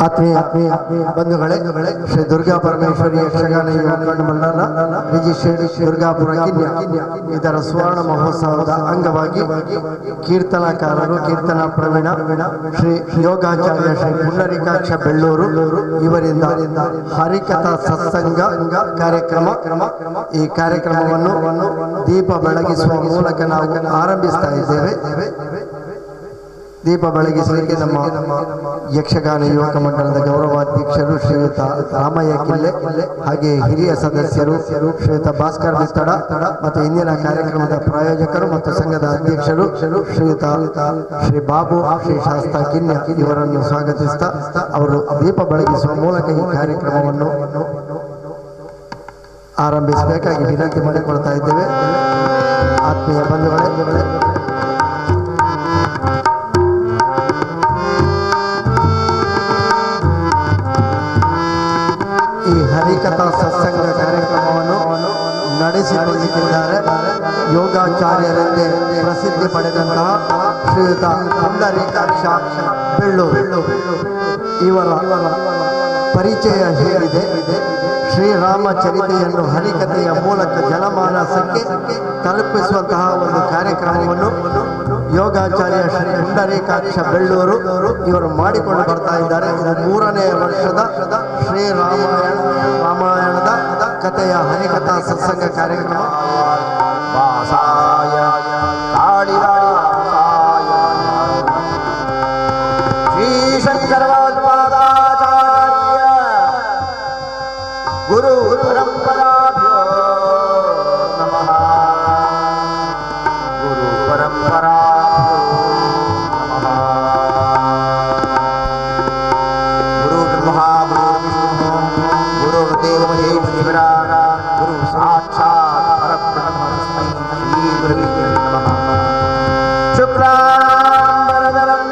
ಆತ್ಮೀಯ ಬಂಧುಗಳೇ, ಶ್ರೀ ದುರ್ಗಾ ಪರಮೇಶ್ವರಿ ಯಕ್ಷಗಾನ ಯುವಕಂಡ ಮಂಡಲ ರಿಜಿಸ್ಟ್ರೇಡ್ ದುರ್ಗಾಪುರ ಕಿನ್ಯ ಇದರ ಸುವರ್ಣ ಮಹೋತ್ಸವದ ಅಂಗವಾಗಿ ಕೀರ್ತನಕಾರರು ಕೀರ್ತನ ಪ್ರವೀಣ ಶ್ರೀ ಯೋಗಾಚಾರ್ಯ ಶ್ರೀ ಪುಂಡರೀಕಾಕ್ಷ ಬೆಳ್ಳೂರು ಇವರಿಂದ ಹರಿಕಥಾ ಸತ್ಸಂಗ ಕಾರ್ಯಕ್ರಮ. ಈ ಕಾರ್ಯಕ್ರಮವನ್ನು ದೀಪ ಬೆಳಗಿಸುವ ಮೂಲಕ ನಾವು ಆರಂಭಿಸ್ತಾ ಇದ್ದೇವೆ. ದೀಪ ಬೆಳಗಿಸಲಿಕ್ಕೆ ನಮ್ಮ ಯಕ್ಷಗಾನ ಯುವಕ ಮಂಡಲದ ಗೌರವಾಧ್ಯಕ್ಷರು ಶ್ರೀಯುತ ರಾಮಯ್ಯ ಕಿಲ್ಲೆ, ಹಾಗೆ ಹಿರಿಯ ಸದಸ್ಯರು ಶ್ರೀಯುತ ಭಾಸ್ಕರ್ ಬಿಸ್ತಡ ಮತ್ತು ಇಂದಿನ ಕಾರ್ಯಕ್ರಮದ ಪ್ರಾಯೋಜಕರು ಮತ್ತು ಸಂಘದ ಅಧ್ಯಕ್ಷರು ಶ್ರೀಯುತ ಶ್ರೀ ಬಾಬು ಶ್ರೀ ಶಾಸ್ತ್ರ ಕಿನ್ಯ ಇವರನ್ನು ಸ್ವಾಗತಿಸ್ತಾ ಅವರು ದೀಪ ಬೆಳಗಿಸುವ ಮೂಲಕ ಈ ಕಾರ್ಯಕ್ರಮವನ್ನು ಆರಂಭಿಸಬೇಕಾಗಿ ವಿನಂತಿ ಮಾಡಿಕೊಳ್ತಾ ಇದ್ದೇವೆ. ಆತ್ಮೀಯ ಬಂಧುಗಳೇ, ಈ ಹರಿಕಥಾ ಸತ್ಸಂಗ ಕಾರ್ಯಕ್ರಮವನ್ನು ನಡೆಸಿಕೊಳ್ಳಲಿದ್ದಾರೆ ಯೋಗಾಚಾರ್ಯರೆಂದೇ ಪ್ರಸಿದ್ಧಿ ಪಡೆದಂತಹ ಶ್ರೀಯುತ ಪುಂಡರೀಕಾಕ್ಷ ಬೆಳ್ಳೂರು. ಇವರ ಪರಿಚಯ ಹೀಗಿದೆ. ಶ್ರೀರಾಮಚರಿತೆಯನ್ನು ಹರಿಕಥೆಯ ಮೂಲಕ ಜನಮಾನಸಕ್ಕೆ ತಲುಪಿಸುವಂತಹ ಒಂದು ಕಾರ್ಯಕ್ರಮವನ್ನು ಯೋಗಾಚಾರ್ಯ ಶ್ರೀ ಪುಂಡರೀಕಾಕ್ಷ ಬೆಳ್ಳೂರು ಇವರು ಮಾಡಿಕೊಂಡು ಬರ್ತಾ ಇದ್ದಾರೆ. ಇದು 3ನೇ ವರ್ಷದ ರಾಮಾಯಣದ ಕಥೆಯ ಹರಿಕಥಾ ಸತ್ಸಂಗ ಕಾರ್ಯಕ್ರಮ. ಗುರು ಪರಂಪರಾಭ್ಯೋ ನಮಃ. ಗುರು ಪರಂಪರಾಭ್ಯೋ ನಮಃ. ಗುರು ಬ್ರಹ್ಮ ಗುರು ವಿಷ್ಣು ಗುರುರ್ದೇವ ಮಹೇಶ್ವರ ಗುರು ಸಾಕ್ಷಾತ್ ಪರಬ್ರಹ್ಮ ತಸ್ಮೈ ಶ್ರೀ ಗುರವೇ ನಮಃ. ಶುಕ್ಲಾಂಬರಧರಂ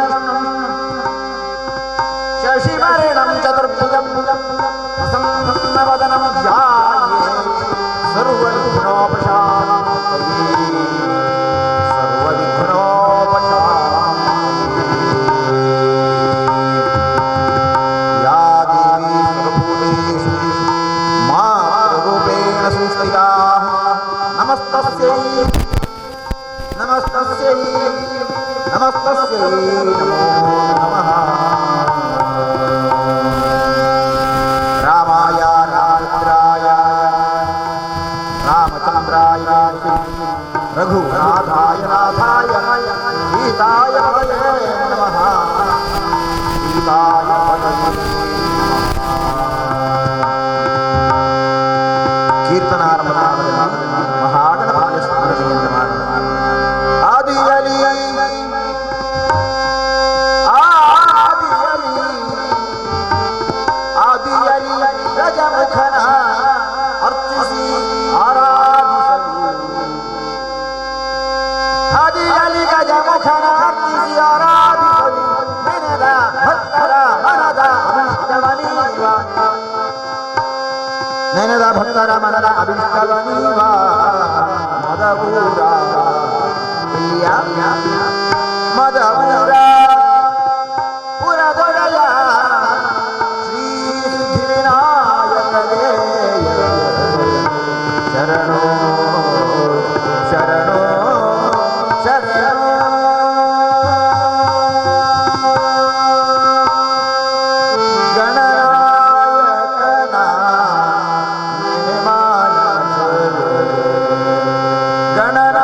ಶಶಿವರ್ಣಂ ಚತುರ್ಭುಜಂ ವದನಂ ಧ್ಯಾಯೇತ್ ಸರ್ವವಿಘ್ನೋಪಶಾಂತಯೇ ಯಾ ದೇವಿ ಸರ್ವಭೂತೇಷು ಮಾತೃರೂಪೇಣ ಸಂಸ್ಥಿತಾ ನಮಸ್ತಸ್ಯೈ ನಮಸ್ತಸ್ಯೈ ನಮಸ್ತಸ್ಯೈ ನಮೋ ನಮಃ. ರಾಮಾಯ ರಾಮಚಂದ್ರಾಯ ರಾಮಚಂದ್ರಾಯ ರಘುನಾಥಾಯ ನಾಥಾಯ ಸೀತಾಯ ನಮಃ. ಸೀತಾಯ ಕೀರ್ತನಾರಂಭ ಮಹಾಗಣಪತಿಯ ಸ್ಮರಣೆಯನ್ನು ಮಾಡಿ ಆದಿಯಲಿ ಗಜಮುಖನ ಅರ್ಚಿಸಿ ಆರಾಧಿಸಲು. ಆದಿಯಲ್ಲಿ ಗಜಮುಖನ ಅರ್ಚಿಸಿ ಆರಾಧಿಸಲು ನೆನೆದ ಭಕ್ತರ ಮನದ ಅಭಿಷ್ಟವನೀವ. ನೆನೆದ ಭಕ್ತರ ಮನದ ಅಭಿಷ್ಟವನೀವ. ಮದವೂರ ಇಲ್ಲಿಯ ಮದವೂರ ಪುರದೊಡೆಯ ಶರಣೋ ಶರಣೋ ಶರಣೋ. ಗಣನಾಯಕನ ನಿರ್ಮಾಣ ಗಣನಾಯಕನ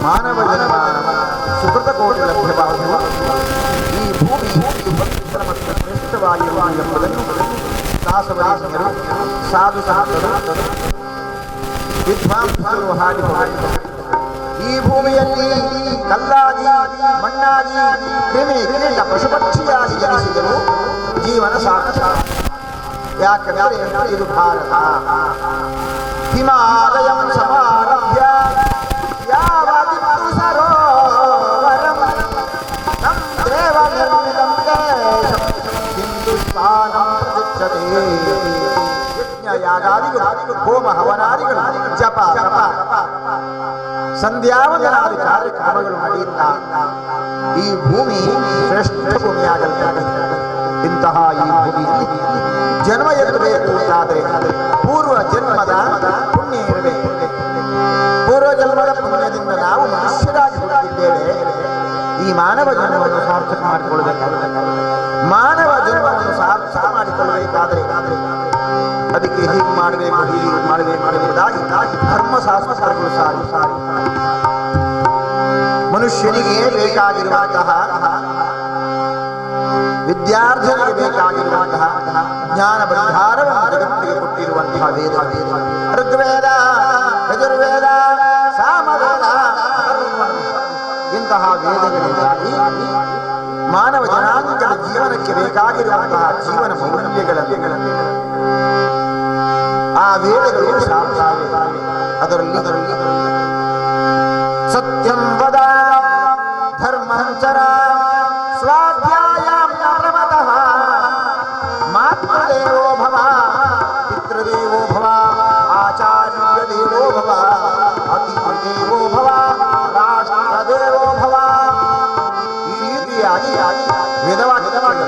ಮಾನವ ಜನ್ಮ ಸುಕೃತ ಕೋಟಿ ಲಭ್ಯವಾಗುವ ಈ ಭೂಮಿ ಪವಿತ್ರ ಮತ್ತು ಶ್ರೇಷ್ಠವಾಗಿರುವ ಎಂಬುದನ್ನು ದಾಸವರೇಣ್ಯರು ಸಾಧು ಸಂತರು ವಿದ್ವಾಂಸರು ಹಾಡಿ ಹೋಗಿದ್ದಾರೆ. ಈ ಭೂಮಿಯಲ್ಲಿ ಕಲ್ಲಾಗಿ ಮಣ್ಣಾಗಿ ಕ್ರಿಮಿ ಕೀಟ ಪಶುಪಕ್ಷಿಯಾಗಿ ಜನಿಸಿದರು ಜೀವನ ಸಾರ್ಥಕ. ಯಾಕೆಂದರೆ ಇದು ಭಾರತ. ಹಿಮಾಲಯಂ ಸಮಾರಭ್ಯ ಯಾವದಿತ್ತು ಸರೋವರಂ ನಂ ದೇವ ನಿರ್ಮಿತಂ ದೇಶಂ ಹಿಂದೂಸ್ತಾನಂ ಪ್ರತಿಷ್ಠತೆ. ಯಜ್ಞ ಯಾಗಾದಿಗಳು, ಹೋಮ ಹವನಾದಿಗಳು, ಜಪ ತಪ ಸಂಧ್ಯಾವಂದನಾದಿ ಕಾರ್ಯಕ್ರಮಗಳು ನಡೆಯುತ್ತಾ ಈ ಭೂಮಿ ಶ್ರೇಷ್ಠ ಭೂಮಿಯಾಗಲಿದೆ. ಇಂತಹ ಈ ಭೂಮಿಯಲ್ಲಿ ಜನ್ಮ ಎತ್ತಬೇಕು ಅಂತಾದರೆ ಪೂರ್ವ ಜನ್ಮದ ಪುಣ್ಯ ಇರಬೇಕು. ಪೂರ್ವ ಜನ್ಮದ ಪುಣ್ಯದಿಂದ ನಾವು ಮನುಷ್ಯರಾಗಿ ಹುಟ್ಟಿದ್ದೇವೆ. ಈ ಮಾನವ ಜನ್ಮವನ್ನು ಸಾರ್ಥಕ ಮಾಡಿಕೊಳ್ಳಬೇಕಾದರೆ ಮಾನವ ಜನ್ಮವನ್ನು ಸಾರ್ಥಕ ಮಾಡಿಕೊಳ್ಳಬೇಕಾದರೆ ಅದಕ್ಕೆ ಹೀಗೆ ಮಾಡಬೇಕು ಹೀಗೆ ಮಾಡಬೇಕು ಎಂಬುದಾಗಿ ಧರ್ಮಶಾಸ್ತ್ರಗಳು ಸಾರಿ ಮನುಷ್ಯನಿಗೆ ಬೇಕಾಗಿರುವಂತಹ ವಿದ್ಯಾರ್ಥಿಗಳಿಗೆ ಬೇಕಾಗಿರುವಂತಹ ಜ್ಞಾನ ಭಂಡಾರವನ್ನು ಜಗತ್ತಿಗೆ ಕೊಟ್ಟಿರುವಂತಹ ವೇದ ಋಗ್ವೇದ, ಯಜುರ್ವೇದ, ಸಾಮವೇದ, ಇಂತಹ ವೇದಗಳಿಂದಾಗಿ ಮಾನವ ಜನಾಂಗದ ಜೀವನಕ್ಕೆ ಬೇಕಾಗಿರುವಂತಹ ಜೀವನ ಮೌಲ್ಯಗಳನ್ನು ಆ ವೇದಗಳು ಸಾರ್ತಾವೆ. ಅದರಲ್ಲಿ ಸತ್ಯಂ ವದ ಧರ್ಮಂಚರ ಸ್ವಾಧ್ಯಾಯಂ ಪ್ರಮತಃ ಮಾತೃದೇವೋ ಭವ ಪಿತೃದೇವೋ ಭವ ಆಚಾರ್ಯ ದೇವೋ ಭವ ಅತಿಥಿ ದೇವೋ ಭವ ರಾಷ್ಟ್ರದೇವೋ ಭವ. ಈ ರೀತಿಯಾಗಿ ವೇದವಾಕ್ಯಗಳು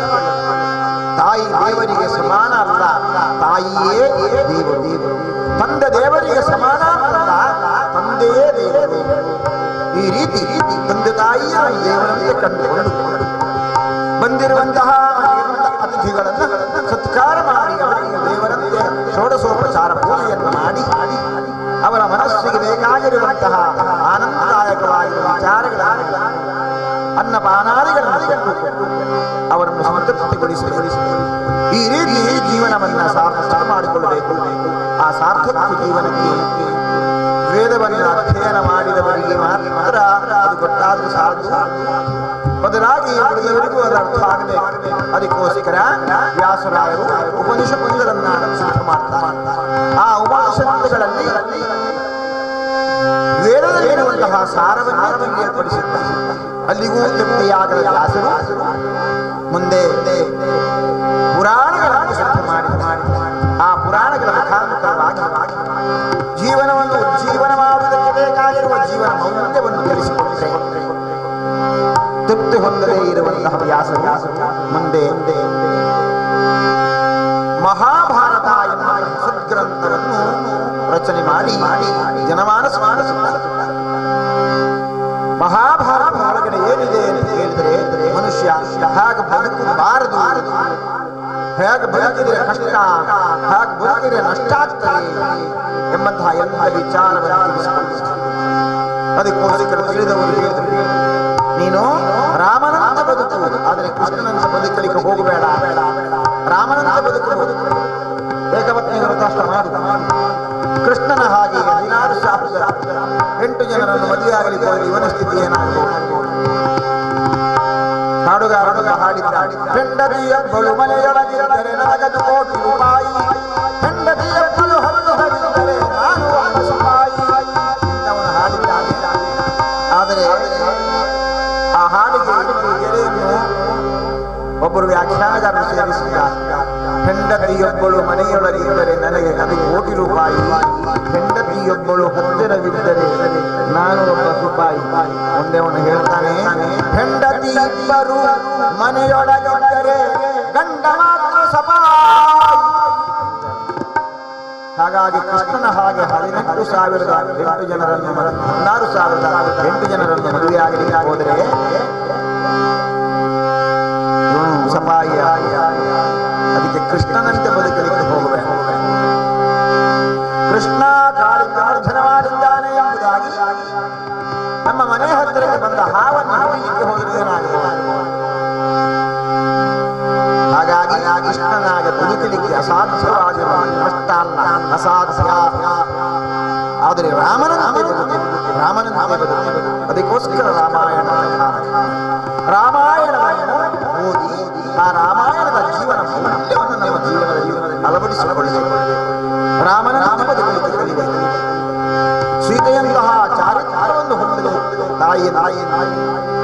ತಾಯಿ ದೇವರಿಗೆ ಸಮಾನ ಅಲ್ಲ, ತಾಯಿಯೇ ದೇವರು. ತಂದೆ ದೇವರಿಗೆ ಸಮಾನ ಅಲ್ಲ, ತಂದೆಯೇ ದೇವರು. ಈ ರೀತಿ ತಂದೆ ತಾಯಿಯ ದೇವರಂತೆ ಕಂಡುಕೊಂಡು ಬಂದಿರುವಂತಹ ಅತಿಥಿಗಳನ್ನು ಸತ್ಕಾರ ಮಾಡಿ ಅವರಿಗೆ ದೇವರಂತೆ ಷೋಡಶೋಪಚಾರ ಪೂಜೆಯನ್ನು ಮಾಡಿ ಅವರ ಮನಸ್ಸಿಗೆ ಬೇಕಾಗಿರುವಂತಹ ಆನಂದದಾಯಕವಾಗಿರುವ ವಿಚಾರಗಳ ಅನ್ನಪಾನಾದಿಗಳನ್ನು ಅವರನ್ನು ಸಂತೃಪ್ತಿಗೊಳಿಸಿ ಈ ರೀತಿ ಜೀವನವನ್ನು ಸಾರ್ಥಕ ಮಾಡಿಕೊಳ್ಳಬೇಕು. ಆ ಸಾರ್ಥಕ ಜೀವನಕ್ಕೆ ವೇದವನ್ನು ಅಧ್ಯಯನ ಮಾಡಿದವರಿಗೆ ಮಾತ್ರ ಅದು ಗೊತ್ತಾದರೂ ಸಾಕು, ಬದಲಾಗಿ ಉಳಿದವರಿಗೂ ಅದರ ಅರ್ಥ ಆಗಬೇಕು. ಅದಕ್ಕೋಸ್ಕರ ವ್ಯಾಸರಾಯರು ಉಪನಿಷತ್ತುಗಳನ್ನ ಸಿದ್ಧ ಮಾಡ್ತಾರೆ. ಆ ಉಪನಿಷತ್ತುಗಳಲ್ಲಿ ವೇದದಲ್ಲಿರುವಂತಹ ಸಾರವನ್ನೇ ತಿಳಿಯಲ್ಪಡಿಸುತ್ತಾರೆ. ಅಲ್ಲಿಗೂ ತೃಪ್ತಿಯಾಗದ ವ್ಯಾಸರು ಮುಂದೆ ಪುರಾಣಗಳನ್ನು ಸಿದ್ಧ ಮಾಡಿ ಆ ಪುರಾಣಗಳ ಮುಖಾಂತರವಾಗಿ ಜೀವನವನ್ನು ಉಜ್ಜೀವನ ಮಾಡುವುದಕ್ಕೆ ಬೇಕಾಗಿರುವ ಜೀವನ ಮೌಲ್ಯವನ್ನು ತಿಳಿಸಿಕೊಟ್ಟರೆ ತೃಪ್ತಿ ಹೊಂದದೇ ಇರುವಂತಹ ವ್ಯಾಸರು ಮುಂದೆ ಮಹಾಭಾರತ ಎಂಬ ಸದ್ಗ್ರಂಥವನ್ನು ರಚನೆ ಮಾಡಿ ಜನಮಾನಸ ಮಾಡಿಸುತ್ತಾರೆ. ಮಹಾಭಾರತ ಒಳಗಡೆ ಏನಿದೆ ಅಂತ ಹೇಳಿದರೆ ಮನುಷ್ಯ ಹೇಗೆ ಬದುಕಬಾರದು, ಹೇಗೆ ಬದುಕಿದರೆ ಕಷ್ಟ, ಹೇಗೆ ಬದುಕಿದರೆ ನಷ್ಟ ಆಗ್ತದೆ ಎಂಬಂತಹ ಎಲ್ಲ ವಿಚಾರವನ್ನು ತಿಳಿಸಿಕೊಂಡಿದ್ದಾರೆ. ಅದಕ್ಕೋಸ್ಕರ ತಿಳಿದವರು ಹೇಳಿದರು, ನೀನು ರಾಮನಂತ ಬದುಕು, ಆದರೆ ಕೃಷ್ಣನಂತ ಬದುಕಲಿಕ್ಕೆ ಹೋಗಬೇಡ. ರಾಮನಂತ ಬದುಕು, ಏಕಪತ್ನಿ ವ್ರತಾಷ್ಟ ಮಾಡು. ಕೃಷ್ಣನ ಹಾಗೆ 16 ಶಾಸ್ತ್ರ 8 ಜನರನ್ನು ಮದುವೆಯಾಗಲಿಕ್ಕೆ ಹೋಗಿ ಇವನ ಸ್ಥಿತಿ ಏನಾಗಬಹುದು? ಹಾಡುಗಾರನ ಹಾಡಿದ್ದ ಹೆಂಡತಿಯೊಬ್ಬಳು ಮನೆಯೊಳಗಿದ್ದರೆ ನನಗದು ಕೋಟಿ ರೂಪಾಯಿ, ಹೆಂಡತಿಯೊಬ್ಬಳು ಹತ್ತು ಹರಿದರೆ ನಾನು 1 ರೂಪಾಯಿ ಇಂಥವನು ಹಾಡಿದ್ದಾನೆ. ಆದರೆ ಆ ಹಾಡಿಗೆ ಗೆರೆಯನ್ನು ಒಬ್ಬರು ವ್ಯಾಖ್ಯಾನಗಾರರು ಸೇರಿಸಿದ್ದಾರೆ. ಹೆಂಡತಿಯೊಬ್ಬಳು ಮನೆಯೊಳಗಿದ್ದರೆ ನನಗೆ ಅದು ಕೋಟಿ ರೂಪಾಯಿ, ಹೆಂಡತಿಯೊಬ್ಬಳು ಹತ್ತಿರವಿದ್ದರೆ ನಾನು 1 ರೂಪಾಯಿ. ಒಂದೇವನು ಹೇಳ್ತಾನೆ, ಹೆಂಡತಿ ಇಬ್ಬರು ಮನೆಯೊಳಗಿದ್ದರೆ ಗಂಡ ಮಾತ್ರ ಸಪಾಯಿ. ಹಾಗಾಗಿ ಕೃಷ್ಣನ ಹಾಗೆ 18,008 ಜನರನ್ನು 16,008 ಜನರನ್ನು ಮದುವೆಯಾಗಲಿಕ್ಕೆ ಹೋದರೆ ಸಪಾಯಿ. ಅದಕ್ಕೆ ಕೃಷ್ಣನಂತೆ ಬದುಕಲಿಕ್ಕೆ ಹೋಗಬೇಕು. ಮಾಡಲಿಕ್ಕೆ ಅಸಾಧ್ಯವಾಗಿರುವ ಕಷ್ಟ ಅಲ್ಲ, ಅಸಾಧ್ಯ. ಆದರೆ ರಾಮನಂತೆ ಬದುಕು. ಅದಕ್ಕೋಸ್ಕರ ರಾಮಾಯಣವನ್ನು ಓದಿ ಆ ರಾಮಾಯಣದ ಜೀವನ ಮೌಲ್ಯವನ್ನು ನಮ್ಮ ಜೀವನದಲ್ಲಿ ಅಳವಡಿಸಿಕೊಳ್ಳಬೇಕು. ರಾಮನಂತೆ ಬದುಕಲಿಕ್ಕೆ ಕಲಿಬೇಕು. ಸೀತೆಯಂತಹ ಚಾರಿತ್ರ್ಯವನ್ನು ಹೊಂದಲು ತಾಯಿ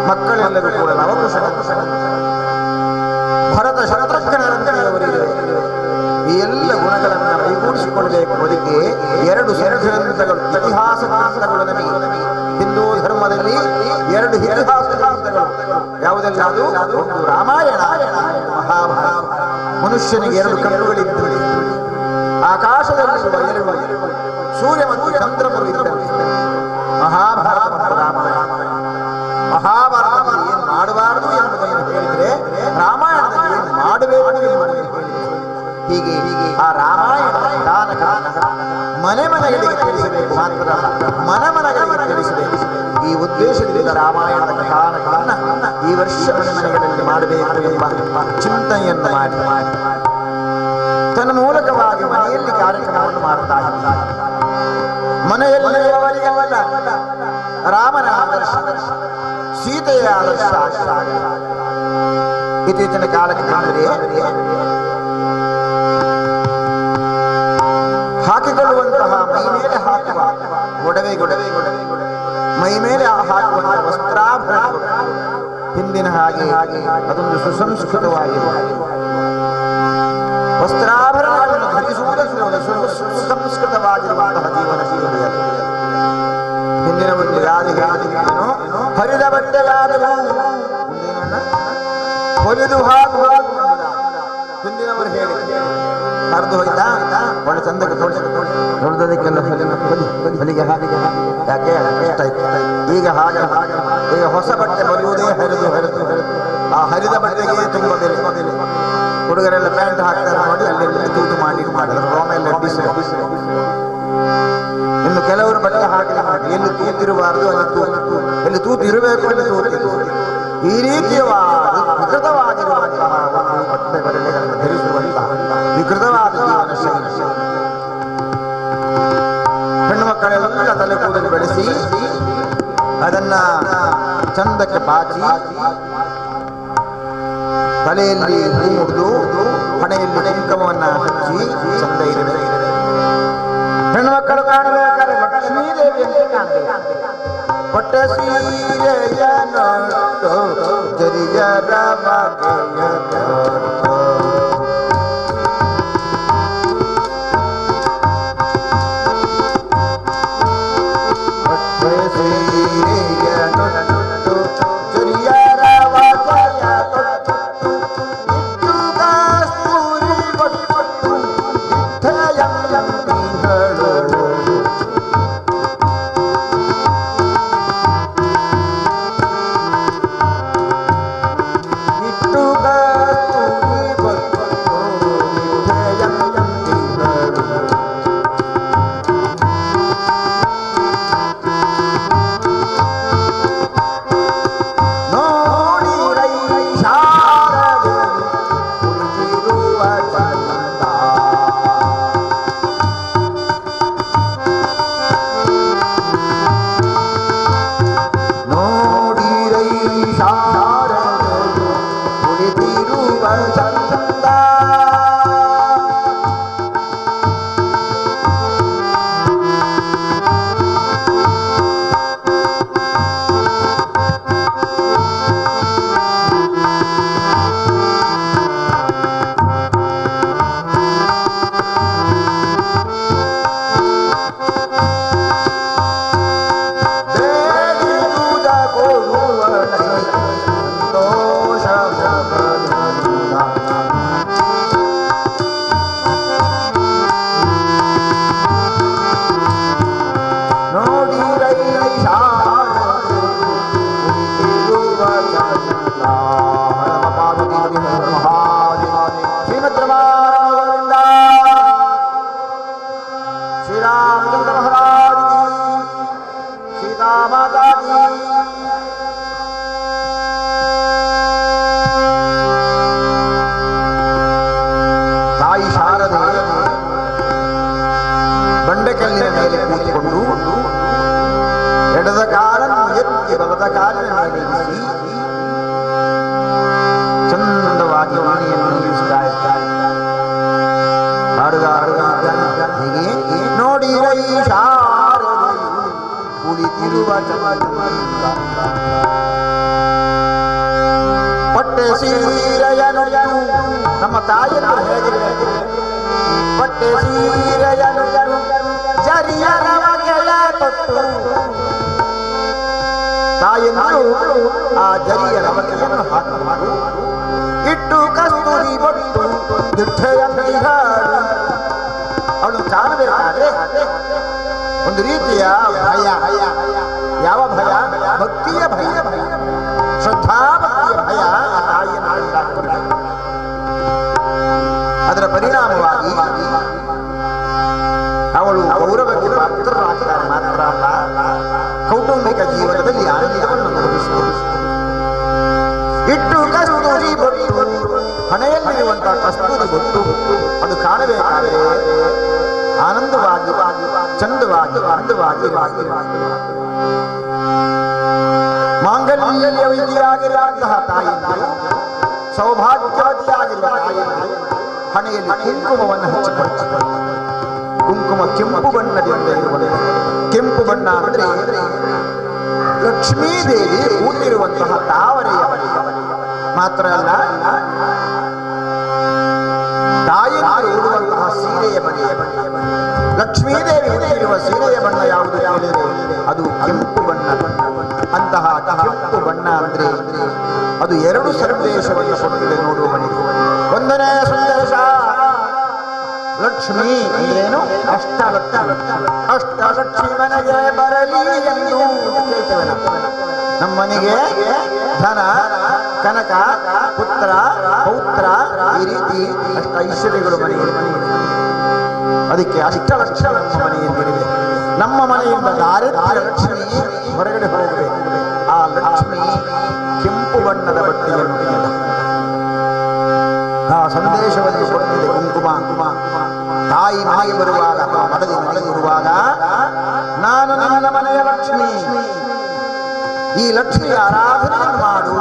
ಮಕ್ಕಳೆಲ್ಲರೂ ಕೂಡ ಲವಕುಶರು, ಭರತ ಶತ್ರುಘ್ನರಂತೆಯವರಿಗೆ ಈ ಎಲ್ಲ ಗುಣಗಳನ್ನು ಮೈಗೂಡಿಸಿಕೊಳ್ಳಬೇಕು. ಅದಕ್ಕೆ 2 ಗ್ರಂಥಗಳು, ಇತಿಹಾಸ ಗ್ರಂಥಗಳು ನಮಗೆ ಹಿಂದೂ ಧರ್ಮದಲ್ಲಿ 2 ಇತಿಹಾಸ ಗ್ರಂಥಗಳು ಯಾವುದೆಲ್ಲ? ಅದು ಒಂದು ರಾಮಾಯಣ, ಮಹಾಭಾರತ. ಮನುಷ್ಯನಿಗೆ 2 ಕಣ್ಣುಗಳಿದ್ದರೆ ಆಕಾಶದಲ್ಲಿರುವ 2 ಸೂರ್ಯ ಮತ್ತು ಚಂದ್ರರು ಇದ್ದಂತೆ ಮಹಾಭಾರತ ಮತ್ತು ರಾಮಾಯಣ. ಮಹಾಭಾರತದಲ್ಲಿ ಏನು ಮಾಡಬಾರದು ಎಂಬುದನ್ನು ಹೇಳಿದರೆ ರಾಮಾಯಣದಲ್ಲಿ ಏನು ಮಾಡಬೇಕು ಎಂಬುದನ್ನು ಹೇಳಿದರೆ ಹೀಗೆ ಆ ರಾಮಾಯಣ ಮನೆ ಮನೆಗಳಿಗೆ ತಿಳಿಸಬೇಕು. ಮಾತ್ರ ಮನಗಳಿಗೆ ತಿಳಿಸಬೇಕು. ಈ ಉದ್ದೇಶದಿಂದ ರಾಮಾಯಣದ ಕಥಾನಕವನ್ನು ಈ ವರ್ಷ ಮನೆ ಮನೆಗಳಲ್ಲಿ ಮಾಡಬೇಕು ಎಂಬ ಚಿಂತನೆಯನ್ನು ಮಾಡಿ ತನ್ನ ಮೂಲಕವಾಗಿ ಮನೆಯಲ್ಲಿ ಕಾರ್ಯಕ್ರಮವನ್ನು ಮಾಡ್ತಾ ಇದ್ದಾರೆ. ಮನೆಯಲ್ಲಿರುವವರಿಗೆಲ್ಲ ರಾಮನ ಆದರ್ಶ, ಸೀತೆಯ ಆದರ್ಶ ಇತ್ತೀಚಿನ ಕಾಲಕ್ಕೆ ಬಂದರೆ ಹಾಕಿಕೊಳ್ಳುವಂತಹ ಮೈ ಮೇಲೆ ಹಾಕುವ ಒಡವೆ ಮೈ ಮೇಲೆ ಹಾಕುವಂತಹ ವಸ್ತ್ರಾಭರಣಗಳು ಹಿಂದಿನ ಹಾಗೆ ಅದೊಂದು ಸುಸಂಸ್ಕೃತವಾಗಿರುವ ವಸ್ತ್ರಾಭರಣಗಳನ್ನು ಧರಿಸುವುದರಿಂದ ಸುಸಂಸ್ಕೃತವಾಗಿರುವಂತಹ ಜೀವನ ಶೈಲಿಯ ಹಿಂದಿನ ಒಂದು ಗಾದಿಗೇನು ಹರಿದ ಬಟ್ಟೆಯಾದರೂ ಹೊಲಿದು ಹಾಕುವ ಹಿಂದಿನವರು ಹೇಳಿ ಹರಿದು ಹೋಯ್ತಾ ಒಳ್ಳೆ ಚಂದಕ್ಕೆ ನೋಡಿದಕ್ಕೆಲ್ಲ ಹೊಲಿಗೆ ಹಾಗೆ ಯಾಕೆ ಇಷ್ಟ ಆಯ್ತು. ಈಗ ಹೊಸ ಬಟ್ಟೆ ಹೊಲಿಯುವುದೇ ಹರಿದು ಆ ಹರಿದ ಬಟ್ಟೆಗೆ ತುಂಬ ಬೆಲೆ. ಹುಡುಗರೆಲ್ಲ ಪ್ಯಾಂಟ್ ಹಾಕ್ತಾರೆ ನೋಡಿ, ಅಲ್ಲಿ ತೂತು ಮಾಡಿದ್ರು ರೋಮ ಎಲ್ಲ ಬಿಸಿ. ಇನ್ನು ಕೆಲವರು ಬಟ್ಟೆ ಹಾಕಿಲ್ಲ, ಎಲ್ಲಿ ತೂತಿರಬಾರದು ಎಲ್ಲಿ ತೂತಿರಬೇಕು ಅಲ್ಲಿ ತೂತಿರು. ಈ ರೀತಿಯವಾದ ವಿಕೃತವಾಗಿರುವಂತಹ ಒಂದು ಬಟ್ಟೆ ಬರೆಗಳನ್ನು ಧರಿಸುವಂತಹ ವಿಕೃತವಾದ ಜೀವನ ಶೈಲಿ. ಹೆಣ್ಣು ಮಕ್ಕಳೆಲ್ಲ ತಲೆ ಕೂದಲು ಬೆಳೆಸಿ ಅದನ್ನ ಚಂದಕ್ಕೆ ಬಾಚಿ ತಲೆಯಲ್ಲಿ ಹೂ ಮುಡಿದು ಹಣೆಯಲ್ಲಿ ಕುಂಕುಮವನ್ನ ಹಚ್ಚಿ ಚಂದ ಇರಬೇಕು. ಹೆಣ್ಣು ಮಕ್ಕಳು ಕಾಣಬೇಕಾದ್ರೆ ಲಕ್ಷ್ಮೀ ದೇವಿಯಂತೆ ಕಾಣಬೇಕು. ಪಟ್ಟ ಸೀರೆಯ ನೋಟು ಜರಿಯರ ಬಗೆಯ ನೋಟು ಪಟ್ಟ ಸೀರೆಯ ನೋಟು ಜರಿಯರ ಬಗೆಯ ತೊಟ್ಟು ಇಟ್ಟು ಕಸ್ತೂರಿ ಕೊಟ್ಟು ಇಟ್ಟೆಯಂತಿಗಳು ಇಟ್ಟು ಕಸ್ತೂರಿ ಕಲ್ಲಿನ ಮೇಲೆ ಕೂತ್ಕೊಂಡು ಎಡದ ಕಾಲನ್ನು ಎತ್ತಿ ಬಲದ ಕಾಲಿನ ಮೇಲೆ ಇರಿಸಿ ಚಂದವಾಗಿ ವಾಣಿಯನ್ನು ನಿಲ್ಲಿಸ್ತಾ ಇರ್ತಾರೆ. ಹೀಗೆ ನೋಡಿರೈ ಶಾರದೆಯು ಕುಳಿತಿರುವ ಪಟ್ಟೆ ಸೀರೆಯನು ನಮ್ಮ ತಾಯಿಯನ್ನು ಹೇಗಿರಬೇಕು. ಪಟ್ಟೆ ಸೀರೆಯನು ಜರಿಯ ರವಗೆಯ ತೊಟ್ಟು ತಾಯಿಯಂದರು ಆ ಜರಿಯ ರವಗೆಯನ್ನು ಹಾಕಿ ಇಟ್ಟು ಕಸ್ತೂರಿ ಬಟ್ಟು ದಿಟ್ಟೆಯಲ್ಲಿ ಹಾಡು. ಅವಳು ಕಾಣಬೇಕಾದ್ರೆ ಒಂದು ರೀತಿಯ ಭಯ. ಯಾವ ಭಯ? ಭಕ್ತಿಯ ಭಯ, ಶ್ರದ್ಧಾಭಕ್ತಿಯ ಭಯ ತಾಯಿಯನ್ನು. ಅದರ ಪರಿಣಾಮವಾಗಿ ಅವಳು ಗೌರವಕ್ಕೆ ಪಾತ್ರರಾಗ್ತಾರೆ. ಮಾತ್ರ ಅಲ್ಲ, ಕೌಟುಂಬಿಕ ಜೀವನದಲ್ಲಿ ಆನಂದವನ್ನು ಅನುಭವಿಸುವುದು. ಇಟ್ಟು ಕಸ್ತೂರಿ ಬೊಟ್ಟು, ಹಣೆಯಲ್ಲಿರುವಂತಹ ಕಸ್ತೂರಿ ಬೊಟ್ಟು ಅದು ಕಾಣಬೇಕಾದರೆ ಆನಂದವಾಗಿ ಚಂದವಾಗಿ ಅಂದವಾಗಿ ಮಾಂಗಲ್ಯ ವಿಧಿಯಾಗಿರುವಂತಹ ತಾಯಿಯಂದರು, ಸೌಭಾಗ್ಯವತಿಯಾಗಿರುವ ತಾಯಿಯಂದರು ಹಣೆಯಲ್ಲಿ ಕುಂಕುಮವನ್ನು ಹಚ್ಚಿಕೊಳ್ಳುತ್ತಾರೆ. ಕುಂಕುಮ ಕೆಂಪು ಬಣ್ಣದಿಂದ ಇರುವಂತಹ, ಕೆಂಪು ಬಣ್ಣ ಅಂದ್ರೆ ಲಕ್ಷ್ಮೀದೇವಿ ಕೂತಿರುವಂತಹ ತಾವರೆಯ ಬಣ್ಣ. ಮಾತ್ರ ಅಲ್ಲ, ತಾಯಿಯರು ಉಡುವಂತಹ ಸೀರೆಯ ಬಣ್ಣ. ಲಕ್ಷ್ಮೀದೇವಿ ಉಡುತ್ತಿರುವ ಸೀರೆಯ ಬಣ್ಣ ಯಾವುದು ಹೇಳಿದರೆ ಅದು ಕೆಂಪು ಬಣ್ಣ. ಅಂತಹ ಕೆಂಪು ಬಣ್ಣ ಅಂದ್ರೆ ಅದು ಎರಡು ಸಂದೇಶವನ್ನು ಕೊಟ್ಟಿದೆ ನೋಡುವವನಿಗೆ. ಒಂದನೇ ಸಂದೇಶ, ಲಕ್ಷ್ಮೀ ಅಂದ್ರೇನು? ಅಷ್ಟಲಕ್ಷ್ಮಿ ಮನೆಗೆ ಬರಲಿ ಎಂದು ಕೇಳ್ತೇವೆ ನಾವು. ನಮ್ಮನೆಗೆ ಧನ, ಕನಕ, ಪುತ್ರ, ಪೌತ್ರ, ಈ ರೀತಿ ಅಷ್ಟ ಐಶ್ವರ್ಯಗಳು ಮನೆಯಲ್ಲಿ. ಅದಕ್ಕೆ ಅಷ್ಟಲಕ್ಷ್ಮಿ ನಮ್ಮ ಮನೆಯಲ್ಲಿರಬೇಕು. ನಮ್ಮ ಮನೆಯಿಂದ ದಾರಿದ್ರ್ಯ ಲಕ್ಷ್ಮಿ ಹೊರಗಡೆ ಹೋಗಬೇಕು. ಆ ಲಕ್ಷ್ಮಿ ಕೆಂಪು ಬಣ್ಣದ ಬಟ್ಟೆಯನ್ನು ಆ ಸಂದೇಶವನ್ನು ಕೊಟ್ಟಿದೆ ಕುಂಕುಮ. ತಾಯಿ ಮನೆಗೆ ಬರುವಾಗ ಅಥವಾ ಮಡದಿರುವಾಗ, ನಾನು ನನ್ನ ಮನೆಯ ಲಕ್ಷ್ಮಿ, ಈ ಲಕ್ಷ್ಮಿಯ ಆರಾಧನೆಯನ್ನು ಮಾಡು,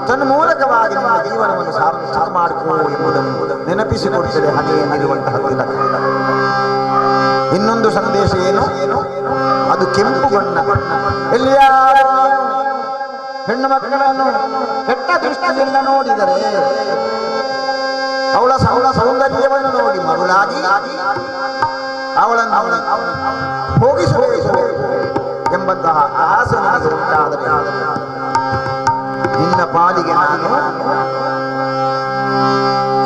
ತನ್ಮೂಲಕವಾಗಿ ನಿಮ್ಮ ಜೀವನವನ್ನು ಸಾರ್ಥಕ ಮಾಡಿಕೋ ಎಂಬುದನ್ನು ನೆನಪಿಸಿಕೊಡುತ್ತದೆ ಹಣೆಯಲ್ಲಿರುವಂತಹ ತಿಲಕ. ಇನ್ನೊಂದು ಸಂದೇಶ ಏನು? ಅದು ಕೆಂಪು ಬಣ್ಣ. ಎಲ್ಲಿಯಾದರೂ ಹೆಣ್ಣು ಮಕ್ಕಳನ್ನು ಕೆಟ್ಟ ದೃಷ್ಟಿಯಿಂದ ನೋಡಿದರೆ ಅವಳ ಸೌಂದರ್ಯವನ್ನು ನೋಡಿ ಮರುಳಾಗಿ ಅವಳನ್ನು ಹೋಗಿಸಬೇಕು ಎಂಬಂತಹ ಆಸೆ ಉಂಟಾದರೆ ನಿನ್ನ ಪಾಲಿಗೆ ನಾನು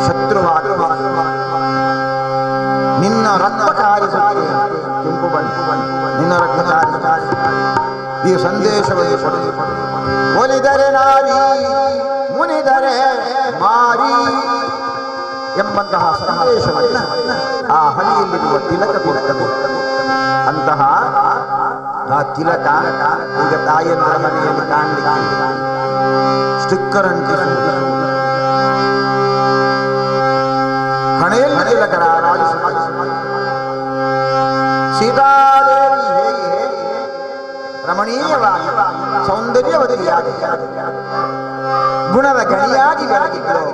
ಶತ್ರುವಾಗಿ ನಿನ್ನ ರಕ್ತ ಕಾರಿಸುತ್ತೇನೆ. ಕೆಂಪು ಬಣ್ಣ ನಿನ್ನ ರಕ್ತ ಕಾರಿಸ ಈ ಸಂದೇಶವನ್ನು ಒಲಿದರೆ ನಾರಿ, ಮುನಿದರೆ ಮಾರಿ ಎಂಬಂತಹ ಸಂದೇಶವನ್ನು ಆ ಹಣೆಯಲ್ಲಿರುವ ತಿಲಕ ಕೊಡುತ್ತದೆ. ಅಂತಹ ಆ ತಿಲಕ ಈಗ ತಾಯಿಯನ್ನ ಮನೆಯಲ್ಲಿ ಕಾಣಲಿಕ್ಕೆ ಸ್ಟಿಕ್ಕರ್ ಅಂಟಿಸುವುದು, ಹಣೆಯಲ್ಲಿ ತಿಲಕರ ಸೀತಾದೇವಿ ಹೇಗೆ ರಮಣೀಯವಾಗಿ ಸೌಂದರ್ಯವತಿಯಾಗಿ ಗುಣದ ಗಣಿಯಾಗಿ ಬೆಳಗಿದ್ರು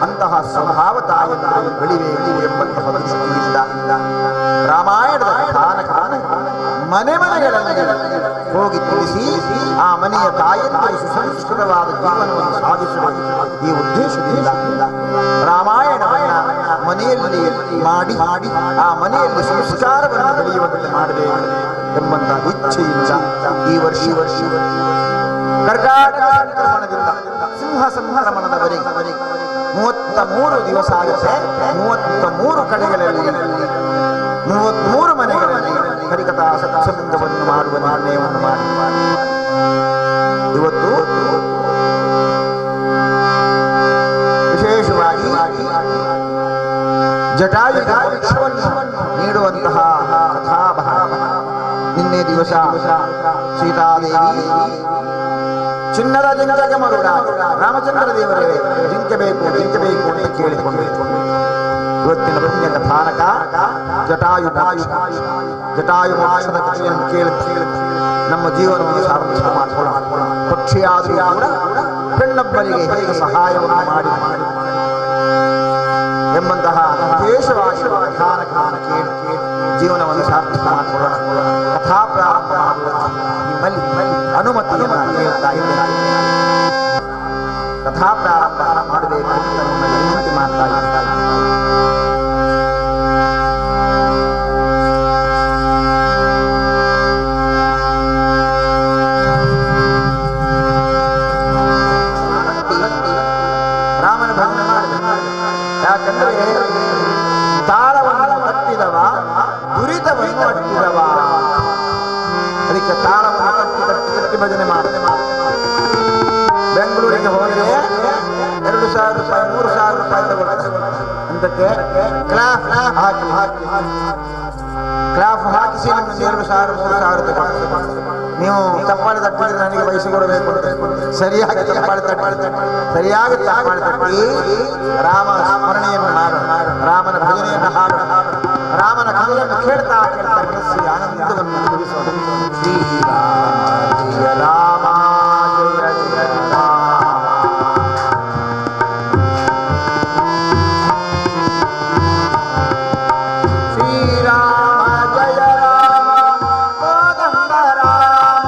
ಅಂತಹ ಸ್ವಭಾವ ತಾಯಿಯನ್ನು ಬೆಳಿಬೇಕು ಎಂಬಂತಹ ದೃಷ್ಟಿಯಿಂದ ರಾಮಾಯಣದ ಕಥಾನಕ ಮನೆ ಮನೆಗಳಲ್ಲಿ ಹೋಗಿ ತಿಳಿಸಿ ಆ ಮನೆಯ ತಾಯಿಯನ್ನು ಸುಸಂಸ್ಕೃತವಾದ ಜೀವನವನ್ನು ಸಾಧಿಸುವ ಈ ಉದ್ದೇಶದಿಂದ ರಾಮಾಯಣವನ್ನು ಮನೆಯಲ್ಲಿ ಮಾಡಿ ಆ ಮನೆಯಲ್ಲಿ ಸಂಸ್ಕಾರವನ್ನು ಬೆಳೆಯುವಂತೆ ಮಾಡಬೇಕು ಎಂಬಂತಹ ಇಚ್ಛೆಯಿಂದ ಈ ವರ್ಷ ಕರ್ನಾಟಕ ಸಂಕ್ರಮಣದಿಂದ ಸಿಂಹ ಸಂಕ್ರಮಣದವರೆಗೆ 33 ದಿವಸ ಆಗುತ್ತೆ. 33 ಕಡೆಗಳಲ್ಲಿ 33 ಮನೆಗಳಲ್ಲಿ ಹರಿಕಥಾ ಸತ್ಸಂಗವನ್ನು ಮಾಡುವ ನಿರ್ಣಯವನ್ನು ಮಾಡಿ ಇವತ್ತು ವಿಶೇಷವಾಗಿ ಜಟಾಯುಗೆ ಮೋಕ್ಷವನ್ನು ನೀಡುವಂತಹ ಕಥಾಭಾವ. ನಿನ್ನೆ ದಿವಸ ಸೀತಾದೇವಿ ಚಿನ್ನದ ಜಿಂಕೆಗೆ ಮರುಡ ರಾಮಚಂದ್ರ ದೇವರೇ ಜಿಂಕೆಬೇಕು ಅಂತ ಕೇಳಿಕೊಂಡು ಇವತ್ತಿನ ಪುಣ್ಯ ಕಥಾನಕ ಜಟಾಯು ಜಟಾಯು ಮೋಕ್ಷದ ಕಥೆಯನ್ನು ಕೇಳಿ ನಮ್ಮ ಜೀವನವನ್ನು ಸಾರ್ಥಕ ಮಾಡಿಕೊಳ್ಳೋಣ. ಪಕ್ಷಿಯಾದರೂ ಕೂಡ ಹೆಣ್ಣೊಬ್ಬರಿಗೆ ಹೇಗೆ ಸಹಾಯವನ್ನು ಮಾಡಿ ಎಂಬಂತಹ ವಿಶೇಷವಾಗಿರುವ ಕಥಾನಕವನ್ನು ಕೇಳಿ ಜೀವನವನ್ನು ಸಾರ್ಥಕ ಮಾಡಿಕೊಳ್ಳೋಣ. ಕಥಾ ಪ್ರಾರಂಭ ನಿಮ್ಮಲ್ಲಿ ಅನುಮತಿಯನ್ನು ಕೇಳ್ತಾ ಇದ್ದೇನೆ. ಕಥಾ ಪ್ರಾರಂಭ ಮಾಡಬೇಕು ಅಂತ ನಿಮ್ಮಲ್ಲಿ ವಿನಂತಿ ಮಾಡ್ತಾ ಇದ್ದಾರೆ. ರಾಮನ ಭಜನೆ ಮಾಡಿದ. ಯಾಕಂದ್ರೆ ತಾಳವನ್ನು ಕಟ್ಟಿದವ ದುರಿತವನ್ನು ಕಟ್ಟಿದವ. ಅದಕ್ಕೆ ತಾಳವನ್ನು ಕಟ್ಟಿ ಕಟ್ಟಿ ಕಟ್ಟಿ ಭಜನೆ ಮಾಡಿದೆ. ಬೆಂಗಳೂರಿಗೆ ಹೋದರೆ 2,000 ರೂಪಾಯಿ 3,000 ರೂಪಾಯಿ ತಗೊಳ್ತಾರೆ. ಅಂತಕ್ಕೆ ಕ್ಲಾಫ್ ಹಾಕಿಸಿ 2,000 3,000 ತಗೊಳ್ತಾರೆ. ನೀವು ಚಪ್ಪಾಳೆ ತಟ್ಟಿದ್ರೆ ನನಗೆ ಪೈಸೆ ಕೊಡಬೇಕು ಅಂತ ಸರಿಯಾಗಿ ಚಪ್ಪಾಳೆ ತಟ್ಟಿ ರಾಮ ಸ್ಮರಣೆಯನ್ನು ಮಾಡೋಣ. ರಾಮನ ಭಜನೆಯನ್ನು ಹಾಡೋಣ. ರಾಮನ ಕಥೆಯನ್ನು ಕೇಳ್ತಾ ಮನಸ್ಸಿಗೆ ಆನಂದವನ್ನು ಅನುಭವಿಸೋಣ. ಶ್ರೀರಾಮ ಜಯ ರಾಮ ಜಯ ಜಯ ರಾಮ. ಶ್ರೀರಾಮ ಜಯ ರಾಮ ಕೋದಂಡ ರಾಮ.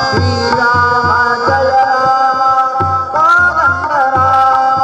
ಶ್ರೀರಾಮ ಜಯ ರಾಮ ಕೋದಂಡ ರಾಮ.